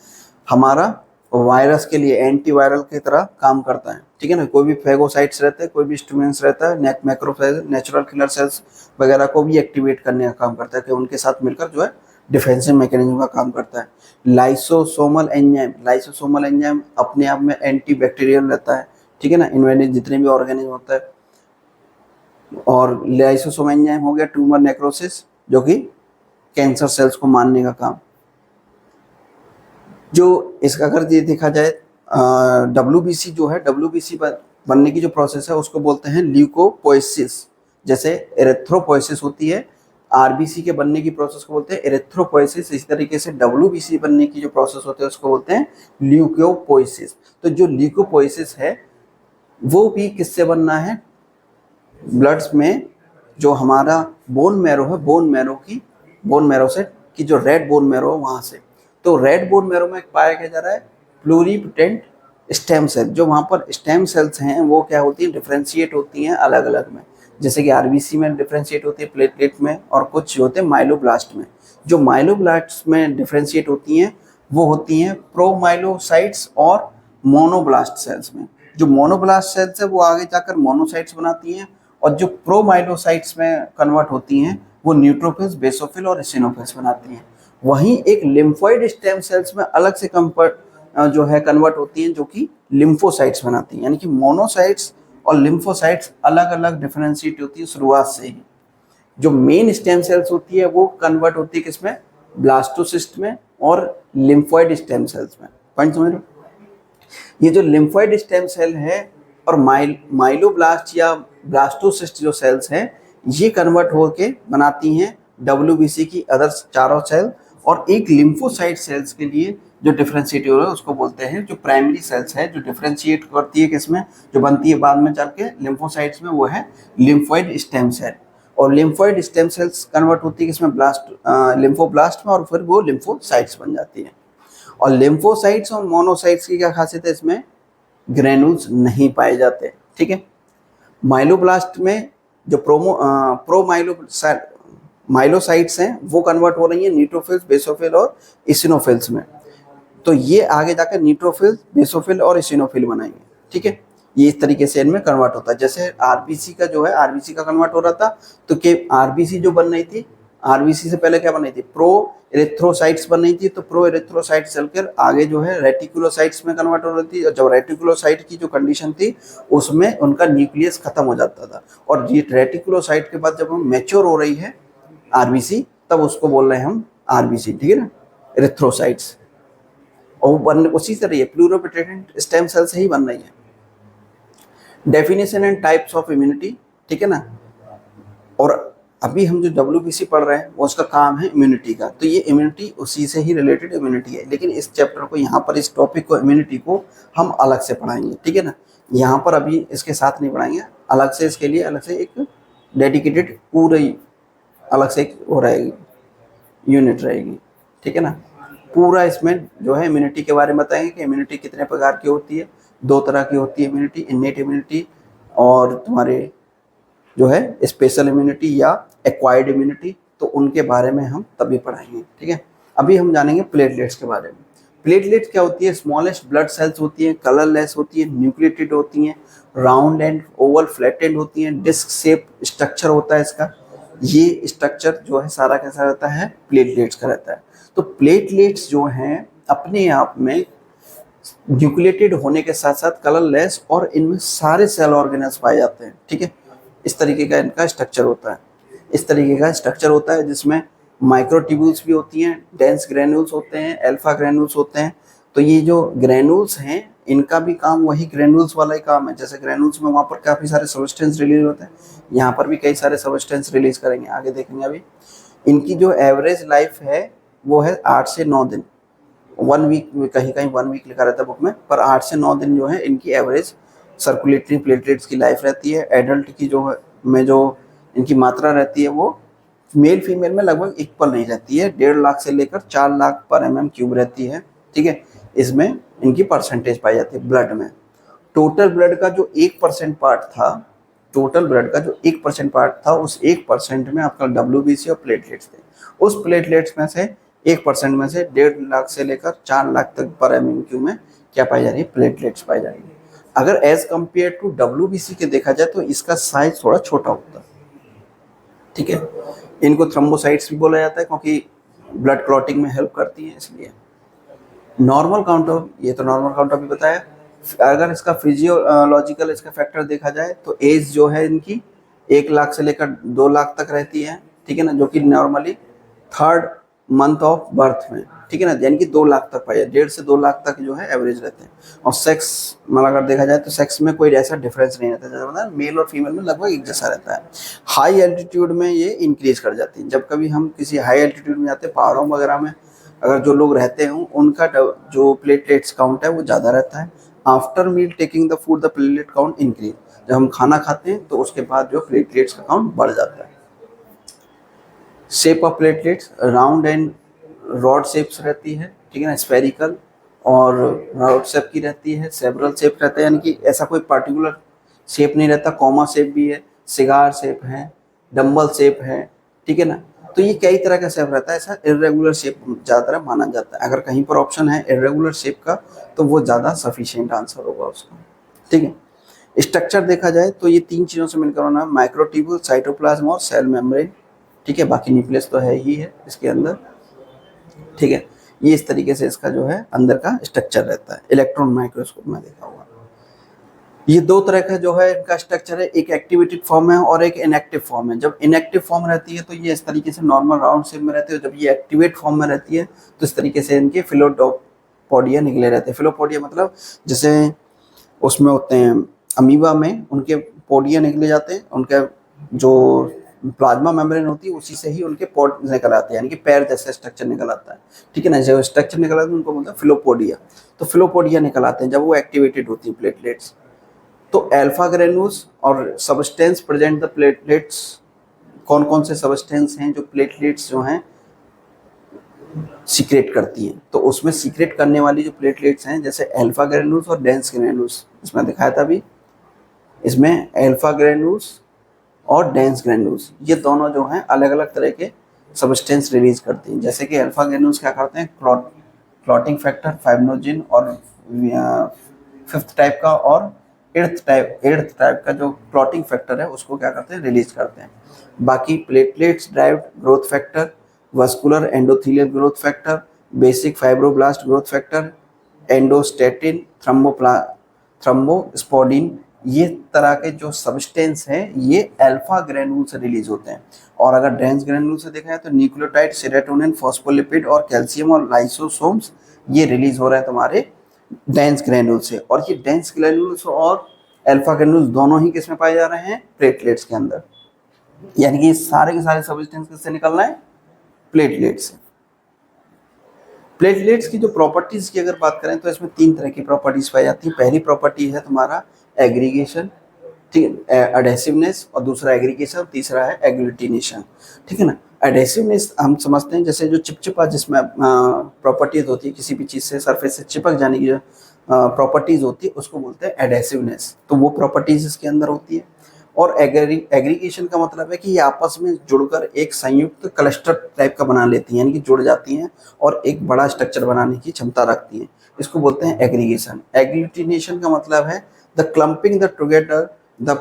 हमारा वायरस के लिए एंटीवायरल की तरह काम करता है, ठीक है ना। कोई भी फेगोसाइट्स रहते हैं, कोई भी स्टिमुलेंट्स रहता है, मैक्रोफेज, नेचुरल किलर सेल्स वगैरह को भी एक्टिवेट करने का काम करता है, कि उनके साथ मिलकर जो है डिफेंसिव मैकेनिज्म का काम करता है। लाइसोसोमल एंजाइम अपने आप में एंटी बैक्टीरियल रहता है, ठीक है ना, इनमें जितने भी ऑर्गेनिज्म होता है। और लाइसोसोम एंजाइम हो गया ट्यूमर नेक्रोसिस, जो कि कैंसर सेल्स को मारने का काम। जो इसका अगर ये देखा जाए, डब्ल्यूबीसी जो है, डब्ल्यूबीसी बनने की जो प्रोसेस है उसको बोलते हैं ल्यूकोपोइसिस। जैसे एरिथ्रोपोइसिस होती है, आरबीसी के बनने की प्रोसेस को बोलते हैं एरिथ्रोपोइसिस। इसी तरीके से डब्ल्यूबीसी बनने की जो प्रोसेस होती है उसको बोलते हैं ल्यूकोपोइसिस। तो जो ल्यूकोपोइसिस है वो भी किससे बनना है? ब्लड्स में जो हमारा बोन मैरो है, बोन मैरो से कि जो रेड बोन मैरो है वहाँ से। तो रेड बोन मैरो में पाया क्या जा रहा है? Pluripotent stem cell. जो वहाँ पर स्टेम सेल्स हैं वो क्या होती है? डिफ्रेंशिएट होती हैं अलग अलग में। जैसे कि आरबीसी में डिफ्रेंशिएट होती है, प्लेटलेट में, और कुछ होते हैं माइलोब्लास्ट में। जो माइलोब्लास्ट में डिफ्रेंशिएट होती हैं वो होती हैं प्रोमाइलोसाइट्स और मोनोब्लास्ट सेल्स में। जो मोनोब्लास्ट सेल्स है वो आगे जाकर मोनोसाइट्स बनाती हैं, और जो प्रोमाइलोसाइट्स में कन्वर्ट होती हैं वो न्यूट्रोफिल्स, बेसोफिल और एसिनोफिल्स बनाती हैं। वहीं एक लिम्फोइड स्टेम सेल्स में अलग से जो है कन्वर्ट होती हैं, जो कि लिम्फोसाइट्स बनाती हैं। यानी कि मोनोसाइट्स और लिम्फोसाइट्स अलग अलग डिफरेंशिएट होती है शुरुआत से ही। जो मेन स्टेम सेल्स होती है वो कन्वर्ट होती है किसमें? ब्लास्टोसिस्ट में और लिम्फोइड स्टेम सेल्स में। पॉइंट समझ लो। ये जो लिम्फोइड स्टेम सेल है और माइलोब्लास्ट या ब्लास्टोसिस्ट जो सेल्स हैं, ये कन्वर्ट होके बनाती हैं डब्ल्यूबीसी की अदर चारों सेल। और एक लिम्फोसाइट सेल्स के लिए जो डिफरेंशिएट हो रहा है उसको बोलते हैं, जो प्राइमरी सेल्स है जो डिफरेंशिएट करती है किसमें, जो बनती है बाद में चल के लिम्फोसाइट्स में, वो है लिम्फोइड स्टेम सेल। और लिम्फोइड स्टेम सेल्स कन्वर्ट होती है किसमें? लिम्फोब्लास्ट में, और फिर वो लिम्फोसाइट्स बन जाती है। और लिम्फोसाइट्स और मोनोसाइट्स की क्या खासियत है? इसमें ग्रेनुल्स नहीं पाए जाते, ठीक है। माइलोब्लास्ट में जो माइलोसाइट्स हैं वो कन्वर्ट हो रही हैं न्यूट्रोफिल्स, बेसोफिल और इसिनोफिल्स में। तो ये आगे जाकर न्यूट्रोफिल, बेसोफिल और इसिनोफिल बनाएंगे, ठीक है। ये इस तरीके से इनमें कन्वर्ट होता है। जैसे आरबीसी का जो है, आरबीसी का कन्वर्ट हो रहा था, तो कि आरबीसी जो बन रही थी, आरबीसी से पहले क्या बन रही थी? प्रो एरिथ्रोसाइट्स बन रही थी। तो प्रो एरिथ्रोसाइट चलकर आगे जो है रेटिकुलोसाइट्स में कन्वर्ट हो रही थी। और जब रेटिकुलोसाइट की जो कंडीशन थी उसमें उनका न्यूक्लियस खत्म हो जाता था। और ये रेटिकुलोसाइट के बाद जब हम मैच्योर हो रही है आरबीसी, तब उसको बोल रहे हैं हम आरबीसी, ठीक है ना, एरिथ्रोसाइट्स। और बन उसी तरह ये प्लूरोपोटेंट स्टेम सेल से ही बन रही है। Definition and types of immunity, ठीक है ना। और अभी हम जो डब्ल्यूबीसी पढ़ रहे हैं वो उसका काम है इम्यूनिटी का। तो ये इम्यूनिटी उसी से ही रिलेटेड इम्यूनिटी है। लेकिन इस चैप्टर को यहाँ पर, इस टॉपिक को, इम्यूनिटी को हम अलग से पढ़ाएंगे, ठीक है ना। यहाँ पर अभी इसके साथ नहीं पढ़ाएंगे, अलग से इसके लिए अलग से एक डेडिकेटेड पूरी अलग से एक हो रहेगी, यूनिट रहेगी, ठीक है ना। पूरा इसमें जो है इम्यूनिटी के बारे में बताएंगे कि इम्यूनिटी कितने प्रकार की होती है। 2 तरह की होती है इम्यूनिटी, इन्नेट इम्यूनिटी और तुम्हारे जो है स्पेशल इम्यूनिटी या एक्वायर्ड इम्यूनिटी, तो उनके बारे में हम तभी पढ़ाएंगे, ठीक है। अभी हम जानेंगे प्लेटलेट्स के बारे में। प्लेटलेट्स क्या होती है? स्मॉलेस्ट ब्लड सेल्स होती हैं, कलरलेस होती है, न्यूक्लिएटेड होती हैं, राउंड एंड ओवल फ्लैटेंड होती हैं, डिस्क शेप स्ट्रक्चर होता है इसका। ये स्ट्रक्चर जो है सारा कैसा रहता है? प्लेटलेट्स का रहता है। तो प्लेटलेट्स जो हैं अपने आप में न्यूक्लिएटेड होने के साथ साथ कलरलेस और इनमें सारे सेल ऑर्गेनल्स पाए जाते हैं, ठीक है। इस तरीके का इनका स्ट्रक्चर होता है। इस तरीके का स्ट्रक्चर होता है जिसमें माइक्रोट्यूब्यूल्स भी होती हैं, डेंस ग्रेन्यूल्स होते हैं, अल्फा ग्रेन्यूल्स होते हैं। तो ये जो ग्रेन्यूल्स हैं इनका भी काम वही ग्रेन्यूल्स वाला ही काम है। जैसे ग्रेन्यूल्स में वहाँ पर काफ़ी सारे सबस्टेंस रिलीज होते हैं, यहाँ पर भी कई सारे सबस्टेंस रिलीज करेंगे, आगे देखेंगे। अभी इनकी जो एवरेज लाइफ है वो है 8 से 9 दिन। 1 वीक, कहीं कहीं 1 वीक लिखा रहता है बुक में, पर 8 से 9 दिन जो है इनकी एवरेज सर्कुलेटरी प्लेटलेट्स की लाइफ रहती है। एडल्ट की जो है में जो इनकी मात्रा रहती है वो मेल फीमेल में लगभग इक्वल नहीं रहती है, 1.5 लाख से लेकर 4 लाख पर mm³ रहती है, ठीक है। इसमें इनकी परसेंटेज पाई जाती है ब्लड में। टोटल ब्लड का जो 1% पार्ट था, टोटल ब्लड का जो 1% पार्ट था, उस 1% में आपका WBC और प्लेटलेट्स थे। उस प्लेटलेट्स में से 1% में से 1.5 लाख से लेकर 4 लाख तक पर mm³ में क्या पाई जा रही है? प्लेटलेट्स पाई जा रही है। अगर एज कम्पेयर टू WBC के देखा जाए तो इसका साइज थोड़ा छोटा होता है, ठीक है। इनको थ्रोम्बोसाइट्स भी बोला जाता है क्योंकि ब्लड क्लॉटिंग में हेल्प करती है, इसलिए। नॉर्मल काउंट ऑफ, ये तो नॉर्मल काउंट ऑफ भी बताया। अगर इसका फिजियोलॉजिकल इसका फैक्टर देखा जाए तो एज जो है इनकी 1 लाख से लेकर 2 लाख तक रहती है, ठीक है ना, जो कि normally 3rd month of birth में, ठीक है ना, यानी कि 2 लाख तक पाई जाए, 1.5 से 2 लाख तक जो है एवरेज रहते हैं। और सेक्स में अगर देखा जाए तो सेक्स में कोई ऐसा डिफरेंस नहीं रहता, जैसा मतलब मेल और फीमेल में लगभग एक जैसा रहता है। हाई एल्टीट्यूड में ये इंक्रीज कर जाती है। जब कभी हम किसी हाई एल्टीट्यूड में जाते हैं, पहाड़ों वगैरह में अगर जो लोग रहते हैं उनका जो प्लेटलेट्स काउंट है वो ज़्यादा रहता है। After meal taking the food the platelet count increase. जब हम खाना खाते हैं तो उसके बाद जो प्लेटलेट्स का काउंट बढ़ जाता है। Shape of platelets round and rod shapes रहती है, ठीक है ना, स्फेरिकल और रॉड शेप की रहती है, सेवरल शेप रहता है, यानी कि ऐसा कोई पर्टिकुलर शेप नहीं रहता। कॉमा शेप भी है, सिगार शेप है, डम्बल शेप है, ठीक है ना। तो ये कई तरह का शेप रहता है। ऐसा इरेगुलर शेप ज़्यादातर माना जाता है। अगर कहीं पर ऑप्शन है इरेगुलर शेप का तो वो ज़्यादा सफिशिएंट आंसर होगा उसका, ठीक है। स्ट्रक्चर देखा जाए तो ये 3 चीज़ों से मिलकर होना है, माइक्रोट्यूब्यूल, साइटोप्लाज्म और सेल मेम्ब्रेन, ठीक है। बाकी न्यूक्लियस तो है ही है इसके अंदर, ठीक है। ये इस तरीके से इसका जो है अंदर का स्ट्रक्चर रहता है। इलेक्ट्रॉन माइक्रोस्कोप में देखा हुआ ये 2 तरह का जो है इनका स्ट्रक्चर है, एक एक्टिवेटेड फॉर्म है और एक इनएक्टिव फॉर्म है। जब इनएक्टिव फॉर्म रहती है तो ये इस तरीके से नॉर्मल राउंड शेप में रहती है, जब ये एक्टिवेट फॉर्म में रहती है तो इस तरीके से इनके फिलोपोडिया निकले रहते हैं। फिलोपोडिया मतलब जैसे उसमें होते हैं अमीबा में, उनके पोडिया निकले जाते हैं, उनका जो प्लाज्मा मेम्ब्रेन होती है उसी से ही उनके पॉड निकल आते हैं, यानी कि पैर जैसा स्ट्रक्चर निकल आता है, ठीक है ना। जब स्ट्रक्चर निकल आता है उनको बोलते हैं फिलोपोडिया। तो फिलोपोडिया निकल आते हैं जब वो एक्टिवेटेड होती है प्लेटलेट्स। तो अल्फा ग्रेन्यूल्स और सबस्टेंस प्रेजेंट द प्लेटलेट्स। कौन कौन से सबस्टेंस हैं जो प्लेटलेट्स जो हैं सीक्रेट करती हैं? तो उसमें सीक्रेट करने वाली जो प्लेटलेट्स हैं जैसे अल्फा ग्रेन्यूल्स और डेंस ग्रेन्यूल्स, इसमें दिखाया था अभी। इसमें अल्फा ग्रेन्यूल्स और डेंस ग्रेन्यूल्स ये दोनों जो हैं अलग अलग तरह के सबस्टेंस रिलीज करती हैं। जैसे कि अल्फा ग्रेन्यूल्स क्या करते हैं? क्लॉटिंग फैक्टर, फाइब्रिनोजिन और 5th टाइप का और 8th टाइप का जो क्लॉटिंग फैक्टर है उसको क्या करते हैं? रिलीज करते हैं। बाकी platelets derived growth factor, vascular endothelial growth factor, basic fibroblast growth factor, endostatin, thrombospondin, ये तरह के जो सब्सटेंस हैं ये अल्फा ग्रेन्यूल से रिलीज होते हैं। और अगर डेंस ग्रेन्यूल से देखा है तो न्यूक्लियोटाइड, सेरोटोनिन, फॉस्फोलिपिड और कैल्शियम और लाइसोसोम्स ये रिलीज हो रहे हैं तुम्हारे डेंस ग्रेन्यूल से। और ये डेंस ग्रेन्यूल्स और अल्फा ग्रेन्यूल्स दोनों ही किसमें पाए जा रहे हैं? प्लेटलेट्स के अंदर। यानी कि सारे के सारे सब्सटेंस किससे निकल रहे हैं? प्लेटलेट से। प्लेटलेट्स की जो प्रॉपर्टीज की अगर बात करें तो इसमें 3 तरह की प्रॉपर्टीज पाई जाती है। पहली प्रॉपर्टी है तुम्हारा एग्रीगेशन, ठीक है, एडहेसिवनेस, और दूसरा एग्रीगेशन, तीसरा है एग्लूटिनेशन, ठीक है ना। एडेसिवनेस हम समझते हैं जैसे जो चिपचिपा जिसमें प्रॉपर्टीज होती है किसी भी चीज़ से सरफेस से चिपक जाने की जो प्रॉपर्टीज होती है उसको बोलते हैं एडेसिवनेस। तो वो प्रॉपर्टीज इसके अंदर होती है। और एग्रीगेशन का मतलब है कि ये आपस में जुड़कर एक संयुक्त क्लस्टर टाइप का बना लेती हैं, यानी कि जुड़ जाती हैं और एक बड़ा स्ट्रक्चर बनाने की क्षमता रखती हैं। इसको बोलते हैं एग्रीगेशन। एग्लूटिनेशन का मतलब है the clumping the together the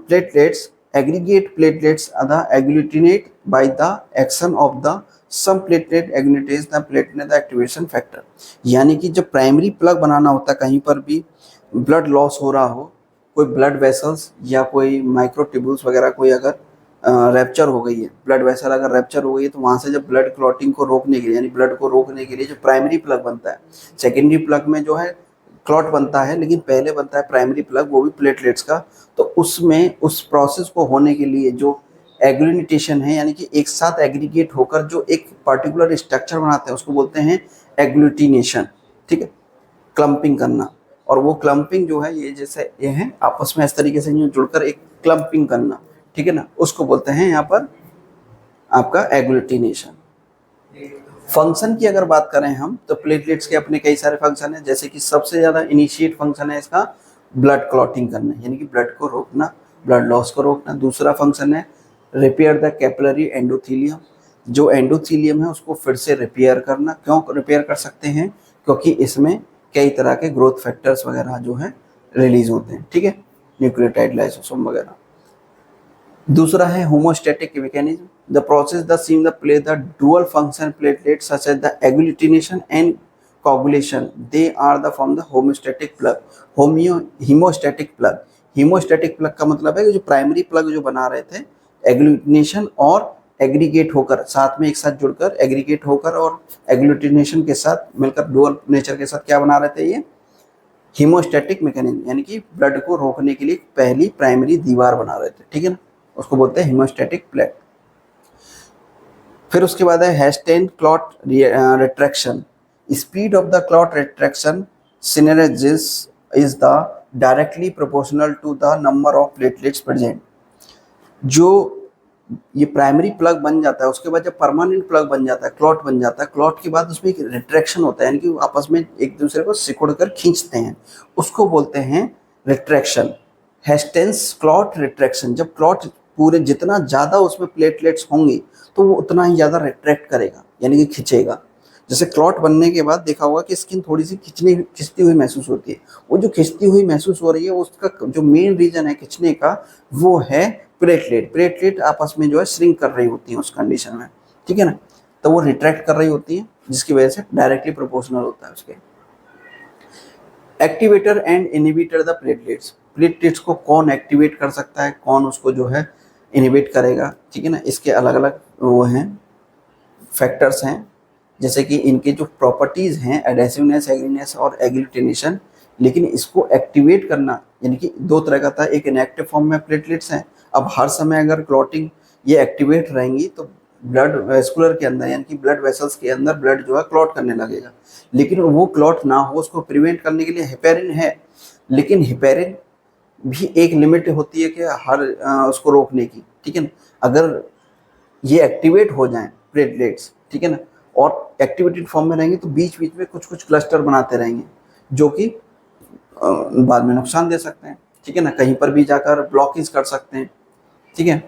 platelets, aggregate platelets are the agglutinate by the action of the some platelet agglutinate the platelet the activation factor। यानी कि जब प्राइमरी प्लग बनाना होता है, कहीं पर भी ब्लड लॉस हो रहा हो, कोई ब्लड वेसल्स या कोई माइक्रोट्यूब्यूल्स वगैरह कोई अगर रैप्चर हो गई है, ब्लड वेसल अगर रैप्चर हो गई है, तो वहाँ से जब ब्लड क्लॉटिंग को रोकने के लिए यानी ब्लड को रोकने के लिए जो प्राइमरी प्लग बनता है, सेकेंडरी प्लग में जो है क्लॉट बनता है लेकिन पहले बनता है प्राइमरी प्लग, वो भी प्लेटलेट्स का। तो उसमें उस प्रोसेस को होने के लिए जो एग्लूटिनेशन है यानी कि एक साथ एग्रीगेट होकर जो एक पर्टिकुलर स्ट्रक्चर बनाते हैं उसको बोलते हैं एग्लूटिनेशन। ठीक है, क्लम्पिंग करना। और वो क्लम्पिंग जो है ये जैसे ये है आपस में इस तरीके से जुड़कर एक क्लम्पिंग करना, ठीक है ना, उसको बोलते हैं यहाँ पर आपका एग्लूटिनेशन। फंक्शन की अगर बात करें हम तो प्लेटलेट्स के अपने कई सारे फंक्शन हैं, जैसे कि सबसे ज़्यादा इनिशिएट फंक्शन है इसका ब्लड क्लॉटिंग करना, यानी कि ब्लड को रोकना, ब्लड लॉस को रोकना। दूसरा फंक्शन है रिपेयर द कैपिलरी एंडोथीलियम, जो एंडोथीलियम है उसको फिर से रिपेयर करना। क्यों रिपेयर कर सकते हैं? क्योंकि इसमें कई तरह के ग्रोथ फैक्टर्स वगैरह जो है रिलीज होते हैं, ठीक है, न्यूक्लियोटाइड लाइसोसोम वगैरह। दूसरा है homeostatic mechanism, the process the seem the play the dual function platelet such as the agglutination and coagulation, they are the from the homeostatic plug। Haemostatic plug, haemostatic plug का मतलब है कि जो primary plug जो बना रहे थे agglutination और एग्रीगेट होकर साथ में एक साथ जुड़कर एग्रीगेट होकर और एग्लूटिनेशन के साथ मिलकर डुअल नेचर के साथ क्या बना रहे थे, ये हीमोस्टैटिक मैकेनिज्म, यानी कि ब्लड को रोकने के लिए पहली प्राइमरी दीवार बना रहे थे, ठीक है ना, उसको बोलते हैं हीमोस्टैटिक प्लग। फिर उसके बाद है hasten clot retraction, speed of the clot retraction synergis is the directly proportional to the number of platelets present। जो ये प्राइमरी प्लग बन जाता है उसके बाद जब परमानेंट प्लग बन जाता है, क्लॉट बन जाता है, क्लॉट के बाद उसमें एक रिट्रैक्शन होता है, यानी कि आपस में एक दूसरे को सिकुड़ कर खींचते हैं, उसको बोलते हैं रिट्रैक्शन। हेस्टेंस क्लॉट रिट्रैक्शन, जब क्लॉट पूरे जितना ज़्यादा उसमें प्लेटलेट्स होंगे तो वो उतना ही ज़्यादा रिट्रैक्ट करेगा, यानी कि खींचेगा। जैसे क्लॉट बनने के बाद देखा होगा कि स्किन थोड़ी सी खिंचती हुई महसूस होती है, वो जो खिंचती हुई महसूस हो रही है उसका जो मेन रीजन है खिंचने का वो है प्लेटलेट। प्लेटलेट आपस में जो है श्रिंक कर रही होती है उस कंडीशन में, ठीक है ना, तो वो रिट्रैक्ट कर रही होती है जिसकी वजह से डायरेक्टली प्रोपोर्शनल होता है उसके। Activator and inhibitor the platelets, platelets को कौन एक्टिवेट कर सकता है, कौन उसको जो है इनहिबिट करेगा, ठीक है ना, इसके अलग अलग वो हैं फैक्टर्स हैं, जैसे कि इनके जो प्रॉपर्टीज़ हैं एडेसिवनेस, एग्रीनेस और एग्लूटिनेशन। लेकिन इसको एक्टिवेट करना यानी कि दो तरह का था, एक इनएक्टिव फॉर्म में प्लेटलेट्स हैं। अब हर समय अगर क्लॉटिंग ये एक्टिवेट रहेंगी तो ब्लड वेस्कुलर के अंदर यानी कि ब्लड वेसल्स के अंदर ब्लड जो है क्लॉट करने लगेगा, लेकिन वो क्लॉट ना हो उसको प्रिवेंट करने के लिए हेपेरिन है, लेकिन हेपेरिन भी एक लिमिट होती है कि हर उसको रोकने की, ठीक है ना। अगर ये एक्टिवेट हो जाएं प्लेटलेट्स, ठीक है ना, और एक्टिवेटेड फॉर्म में रहेंगे तो बीच बीच में कुछ कुछ क्लस्टर बनाते रहेंगे जो कि बाद में नुकसान दे सकते हैं, ठीक है ना, कहीं पर भी जाकर ब्लॉकेज कर सकते हैं, ठीक है।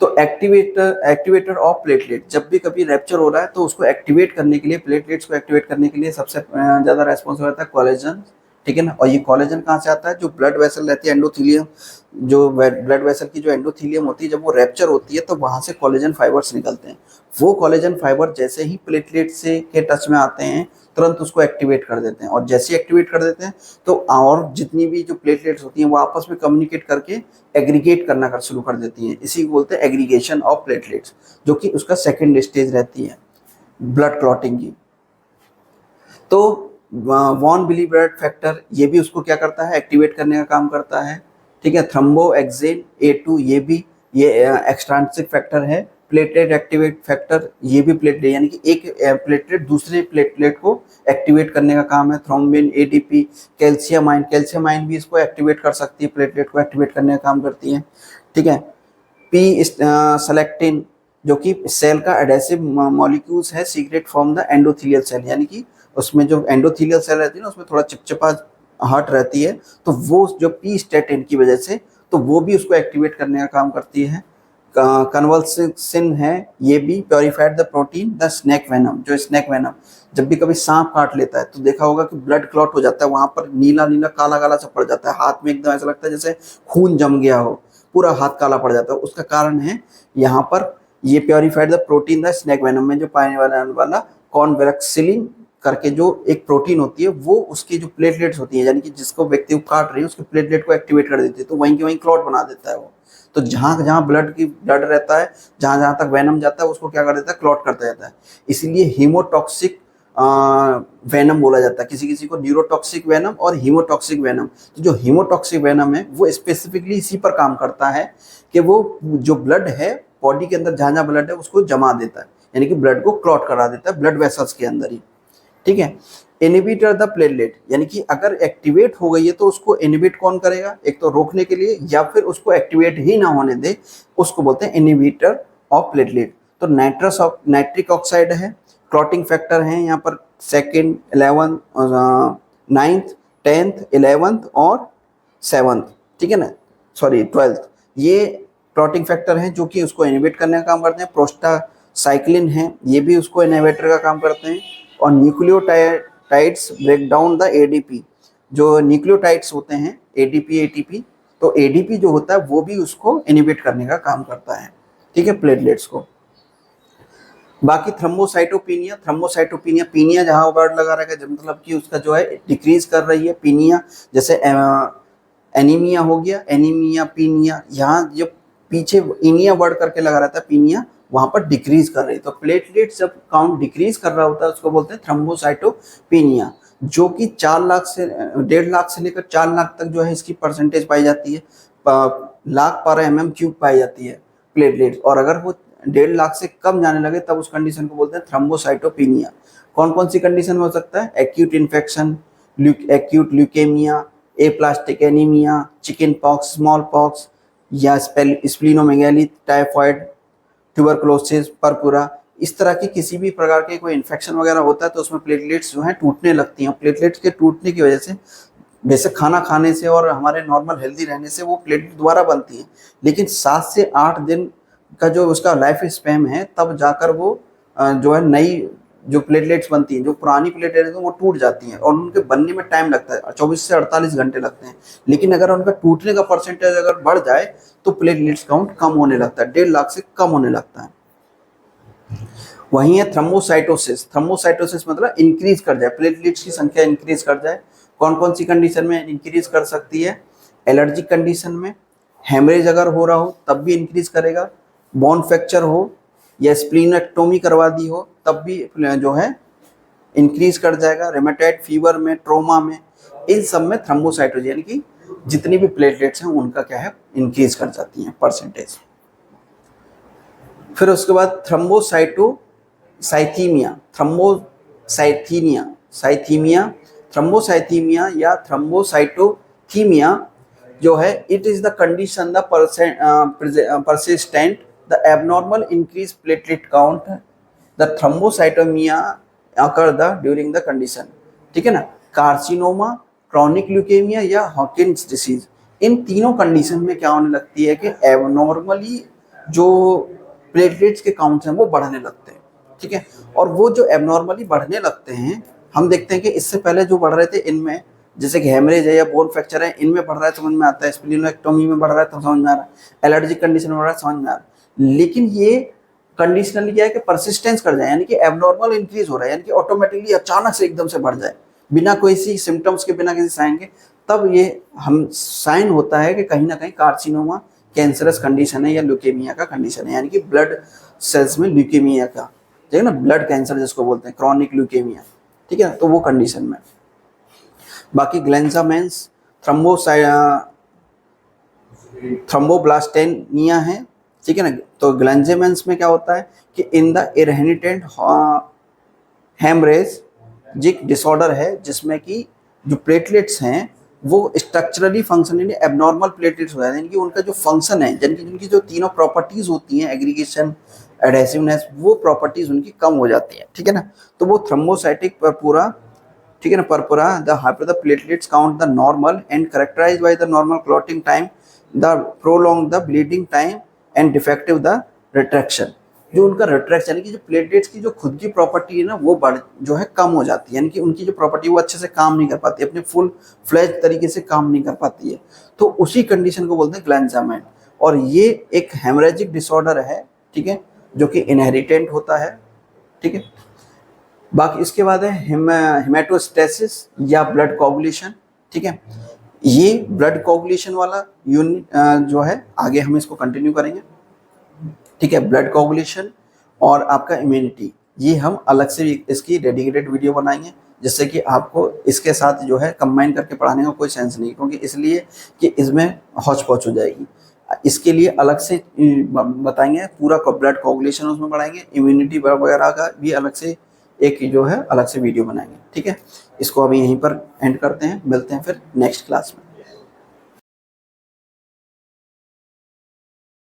तो एक्टिवेटर ऑफ प्लेटलेट, जब भी कभी रैप्चर हो रहा है तो उसको एक्टिवेट करने के लिए, प्लेटलेट्स को एक्टिवेट करने के लिए सबसे ज़्यादा रेस्पॉन्सिबल रहता है कोलेजन, ठीक है ना। और ये कोलेजन कहाँ से आता है? जो ब्लड वेसल रहती है एंडोथीलियम, जो ब्लड वेसल की जो एंडोथीलियम होती है जब वो रैप्चर होती है तो वहाँ से कोलेजन फाइबर्स निकलते हैं। वो कोलेजन फाइबर जैसे ही प्लेटलेट से के टच में आते हैं तुरंत उसको एक्टिवेट कर देते हैं, और जैसे ही एक्टिवेट कर देते हैं तो और जितनी भी जो प्लेटलेट्स होती हैं वो आपस में कम्युनिकेट करके एग्रीगेट करना कर शुरू कर देती हैं। इसी को बोलते हैं एग्रीगेशन ऑफ प्लेटलेट्स, जो कि उसका सेकेंड स्टेज रहती है ब्लड क्लॉटिंग की। तो वॉन बिलीवर्ड फैक्टर ये भी उसको क्या करता है? एक्टिवेट करने का काम करता है, ठीक है। थ्रोम्बोएक्सिन A2 ये भी ये एक्सट्रांसिक फैक्टर है। प्लेटलेट एक्टिवेट फैक्टर ये भी प्लेटलेट यानी कि एक प्लेटलेट दूसरे प्लेटलेट को एक्टिवेट करने का काम है। थ्रोम्बिन, ATP, कैल्शियमाइन भी इसको एक्टिवेट कर सकती है, प्लेटलेट को एक्टिवेट करने का काम करती है, ठीक है। P सेलेक्टिन जो कि सेल का एडेसिव मॉलिक्यूल्स है secrete from the endothelial cell, यानी कि उसमें जो एंडोथेलियल सेल रहती है ना उसमें थोड़ा चिपचिपा हट रहती है, तो वो जो पी स्टेटिन की वजह से तो वो भी उसको एक्टिवेट करने का काम करती है। कन्वल्सिन है ये भी purified the protein the snake venom, जो स्नेक वेनम जब भी कभी सांप काट लेता है तो देखा होगा कि ब्लड क्लॉट हो जाता है, वहां पर नीला नीला काला काला सा पड़ जाता है, हाथ में एकदम ऐसा लगता है जैसे खून जम गया हो, पूरा हाथ काला पड़ जाता है। उसका कारण है यहाँ पर ये purified the protein the snake venom में जो पाने वाला कॉन्वेक्सिलिन करके जो एक प्रोटीन होती है, वो उसकी जो प्लेटलेट्स होती है, यानी कि जिसको व्यक्ति को काट रही है उसके प्लेटलेट को एक्टिवेट कर देती है, तो वहीं के वहीं क्लॉट बना देता है वो। तो जहाँ जहाँ ब्लड रहता है, जहाँ जहाँ तक वेनम जाता है उसको क्या कर देता है, क्लॉट करता जाता है। इसीलिए हीमोटॉक्सिक वेनम बोला जाता है, किसी किसी को न्यूरोटॉक्सिक वेनम और हीमोटॉक्सिक वेनम। तो जो हीमोटॉक्सिक वेनम है वो स्पेसिफिकली इसी पर काम करता है कि वो जो ब्लड है बॉडी के अंदर जहाँ जहाँ ब्लड है उसको जमा देता है, यानी कि ब्लड को क्लॉट करा देता है ब्लड वेसल्स के अंदर ही, ठीक है। इनहिबिटर द प्लेटलेट, यानी कि अगर एक्टिवेट हो गई है तो उसको इनहिबिट कौन करेगा, एक तो रोकने के लिए या फिर उसको एक्टिवेट ही ना होने दे, उसको बोलते हैं इनहिबिटर ऑफ प्लेटलेट। तो नाइट्रिक ऑक्साइड है, क्लॉटिंग फैक्टर है यहाँ पर 2nd, 11th, 9th, 10th, 11th और 7th, ठीक है ना, सॉरी 12th, ये क्लॉटिंग फैक्टर हैं जो कि उसको इनहिबिट करने का काम करते हैं। प्रोस्टासाइक्लिन है, ये भी उसको इनहिबिटर का काम करते हैं। और nucleotides break down the ADP, जो न्यूक्लियोटाइड्स होते हैं एडीपी एटीपी, तो एडीपी जो होता है वो भी उसको इनहिबिट करने का काम करता है, ठीक है, प्लेटलेट्स को। बाकी थ्रोम्बोसाइटोपिनिया, पीनिया जहाँ वर्ड लगा रहेगा मतलब कि उसका जो है डिक्रीज कर रही है, पीनिया जैसे एनीमिया हो गया, एनीमिया पीनिया, यहाँ जो पीछे इनिया वर्ड करके लगा रहता है पीनिया, वहां पर डिक्रीज कर रही है। तो प्लेटलेट जब काउंट डिक्रीज कर रहा होता है उसको बोलते हैं थ्रोम्बोसाइटोपिनिया, जो कि 4 लाख से 1.5 लाख से लेकर 4 लाख तक जो है इसकी परसेंटेज पाई जाती है, लाख पर mm³ पाई जाती है प्लेटलेट। और अगर वो 1.5 लाख से कम जाने लगे तब उस कंडीशन को बोलते हैं थ्रोम्बोसाइटोपिनिया। कौन कौन सी कंडीशन हो सकता है, acute infection, acute leukaemia, aplastic anaemia, chicken pox, small pox या स्प्लीनोमेगाली, टाइफॉइड, ट्यूबरकुलोसिस, परपुरा, इस तरह की किसी भी प्रकार के कोई इन्फेक्शन वगैरह होता है तो उसमें प्लेटलेट्स जो हैं टूटने लगती हैं। प्लेटलेट्स के टूटने की वजह से बेशक खाना खाने से और हमारे नॉर्मल हेल्दी रहने से वो प्लेटलेट दोबारा बनती है, लेकिन 7 से 8 दिन का जो उसका लाइफ स्पैन है तब जाकर वो जो है नई जो प्लेटलेट्स बनती हैं, जो पुरानी प्लेटलेट्स हैं वो टूट जाती हैं और उनके बनने में टाइम लगता है, 24 से 48 घंटे लगते हैं। लेकिन अगर उनका टूटने का परसेंटेज अगर बढ़ जाए तो प्लेटलेट्स काउंट कम होने लगता है, 1.5 लाख से कम होने लगता है। वहीं है थ्रोम्बोसाइटोसिस मतलब इंक्रीज कर जाए, प्लेटलेट्स की संख्या इंक्रीज कर जाए। कौन कौन सी कंडीशन में इंक्रीज कर सकती है, एलर्जिक कंडीशन में, हेमरेज अगर हो रहा हो तब भी इंक्रीज करेगा, बोन फ्रैक्चर हो या स्प्लीनेक्टोमी करवा दी हो तब भी जो है इंक्रीज कर जाएगा, रेमेटॉइड फीवर में, ट्रोमा में, इन सब में थ्रोम्बोसाइटोसिस यानी कि जितनी भी प्लेटलेट्स हैं उनका क्या है इंक्रीज कर जाती हैं परसेंटेज। फिर उसके बाद थ्रोम्बोसाइथीमिया या थ्रोम्बोसाइटोथीमिया जो है, it is the condition the persistent the abnormal increased platelet count, the thrombocythemia occur during the condition, ठीक है ना। कार्सिनोमा, क्रॉनिक ल्यूकेमिया या हॉकिंस डिसीज, इन तीनों कंडीशन में क्या होने लगती है कि एबनॉर्मली जो प्लेटलेट्स के काउंट हैं वो बढ़ने लगते हैं, ठीक है। और वो जो एबनॉर्मली बढ़ने लगते हैं, हम देखते हैं कि इससे पहले जो बढ़ रहे थे इनमें, जैसे कि हेमरेज है या बोन फ्रैक्चर है, इनमें बढ़ रहा है समझ में आता है, स्प्लीनोएक्टोमी में बढ़ रहा है तो समझ में आ रहा है, एलर्जिक कंडीशन में बढ़ रहा है समझ में आ रहा है। लेकिन ये कंडीशनली क्या है कि परसिस्टेंस कर जाए, यानी कि एबनॉर्मल इंक्रीज हो रहा है, यानी कि ऑटोमेटिकली अचानक से एकदम से बढ़ जाए बिना कोई सी सिम्टम्स के, बिना किसी साइन के, तब ये हम साइन होता है कि कहीं ना कहीं कार्सिनोमा कैंसरस कंडीशन है या ल्यूकेमिया का कंडीशन है, यानी कि ब्लड सेल्स में ल्यूकेमिया का, ठीक है ना, ब्लड कैंसर जिसको बोलते हैं, क्रॉनिक ल्यूकेमिया, ठीक है, तो वो कंडीशन में। बाकी ग्लेंजामेंस, थ्रोम्बोब्लास्टेनिया है, ठीक है ना। तो ग्लेंजामेंस में क्या होता है कि in the inherent haemorrhagic disorder है, जिसमें कि जो प्लेटलेट्स हैं वो स्ट्रक्चरली फंक्शन एबनॉर्मल प्लेटलेट्स हो जाते हैं, यानी कि उनका जो फंक्शन है, यानी कि जिनकी जो तीनों प्रॉपर्टीज होती हैं, एग्रीगेशन, एडहेसिवनेस, वो प्रॉपर्टीज उनकी कम हो जाती है, ठीक है ना। तो वो थ्रोम्बोसाइटिक परपुरा, ठीक है ना, purpura the hyper the platelets count the normal and characterized by the normal clotting time, the prolong the bleeding time and defective the retraction. जो उनका रिट्रैक्शन यानी कि जो प्लेटलेट्स की जो खुद की प्रॉपर्टी है ना वो बढ़ जो है कम हो जाती है, यानी कि उनकी जो प्रॉपर्टी वो अच्छे से काम नहीं कर पाती, अपने फुल फ्लैज तरीके से काम नहीं कर पाती है। तो उसी कंडीशन को बोलते हैं ग्लैंजामाइन। और ये एक हेमरेजिक डिसऑर्डर है, ठीक है, जो कि इनहेरिटेंट होता है, ठीक है। बाकी इसके बाद है हेमेटोस्टेसिस या ब्लड कोगुलेशन, ठीक है। ये ब्लड कोगुलेशन वाला यूनिट जो है आगे हम इसको कंटिन्यू करेंगे, ठीक है। ब्लड कोगुलेशन और आपका इम्यूनिटी, ये हम अलग से इसकी डेडिकेटेड वीडियो बनाएंगे, जिससे कि आपको इसके साथ जो है कंबाइन करके पढ़ाने का कोई सेंस नहीं, क्योंकि इसलिए कि इसमें हौच पौच हो जाएगी। इसके लिए अलग से बताएंगे, पूरा ब्लड कोगुलेशन उसमें बढ़ाएंगे, इम्यूनिटी वगैरह का भी अलग से एक जो है अलग से वीडियो बनाएंगे, ठीक है। इसको अभी यहीं पर एंड करते हैं, मिलते हैं फिर नेक्स्ट क्लास में।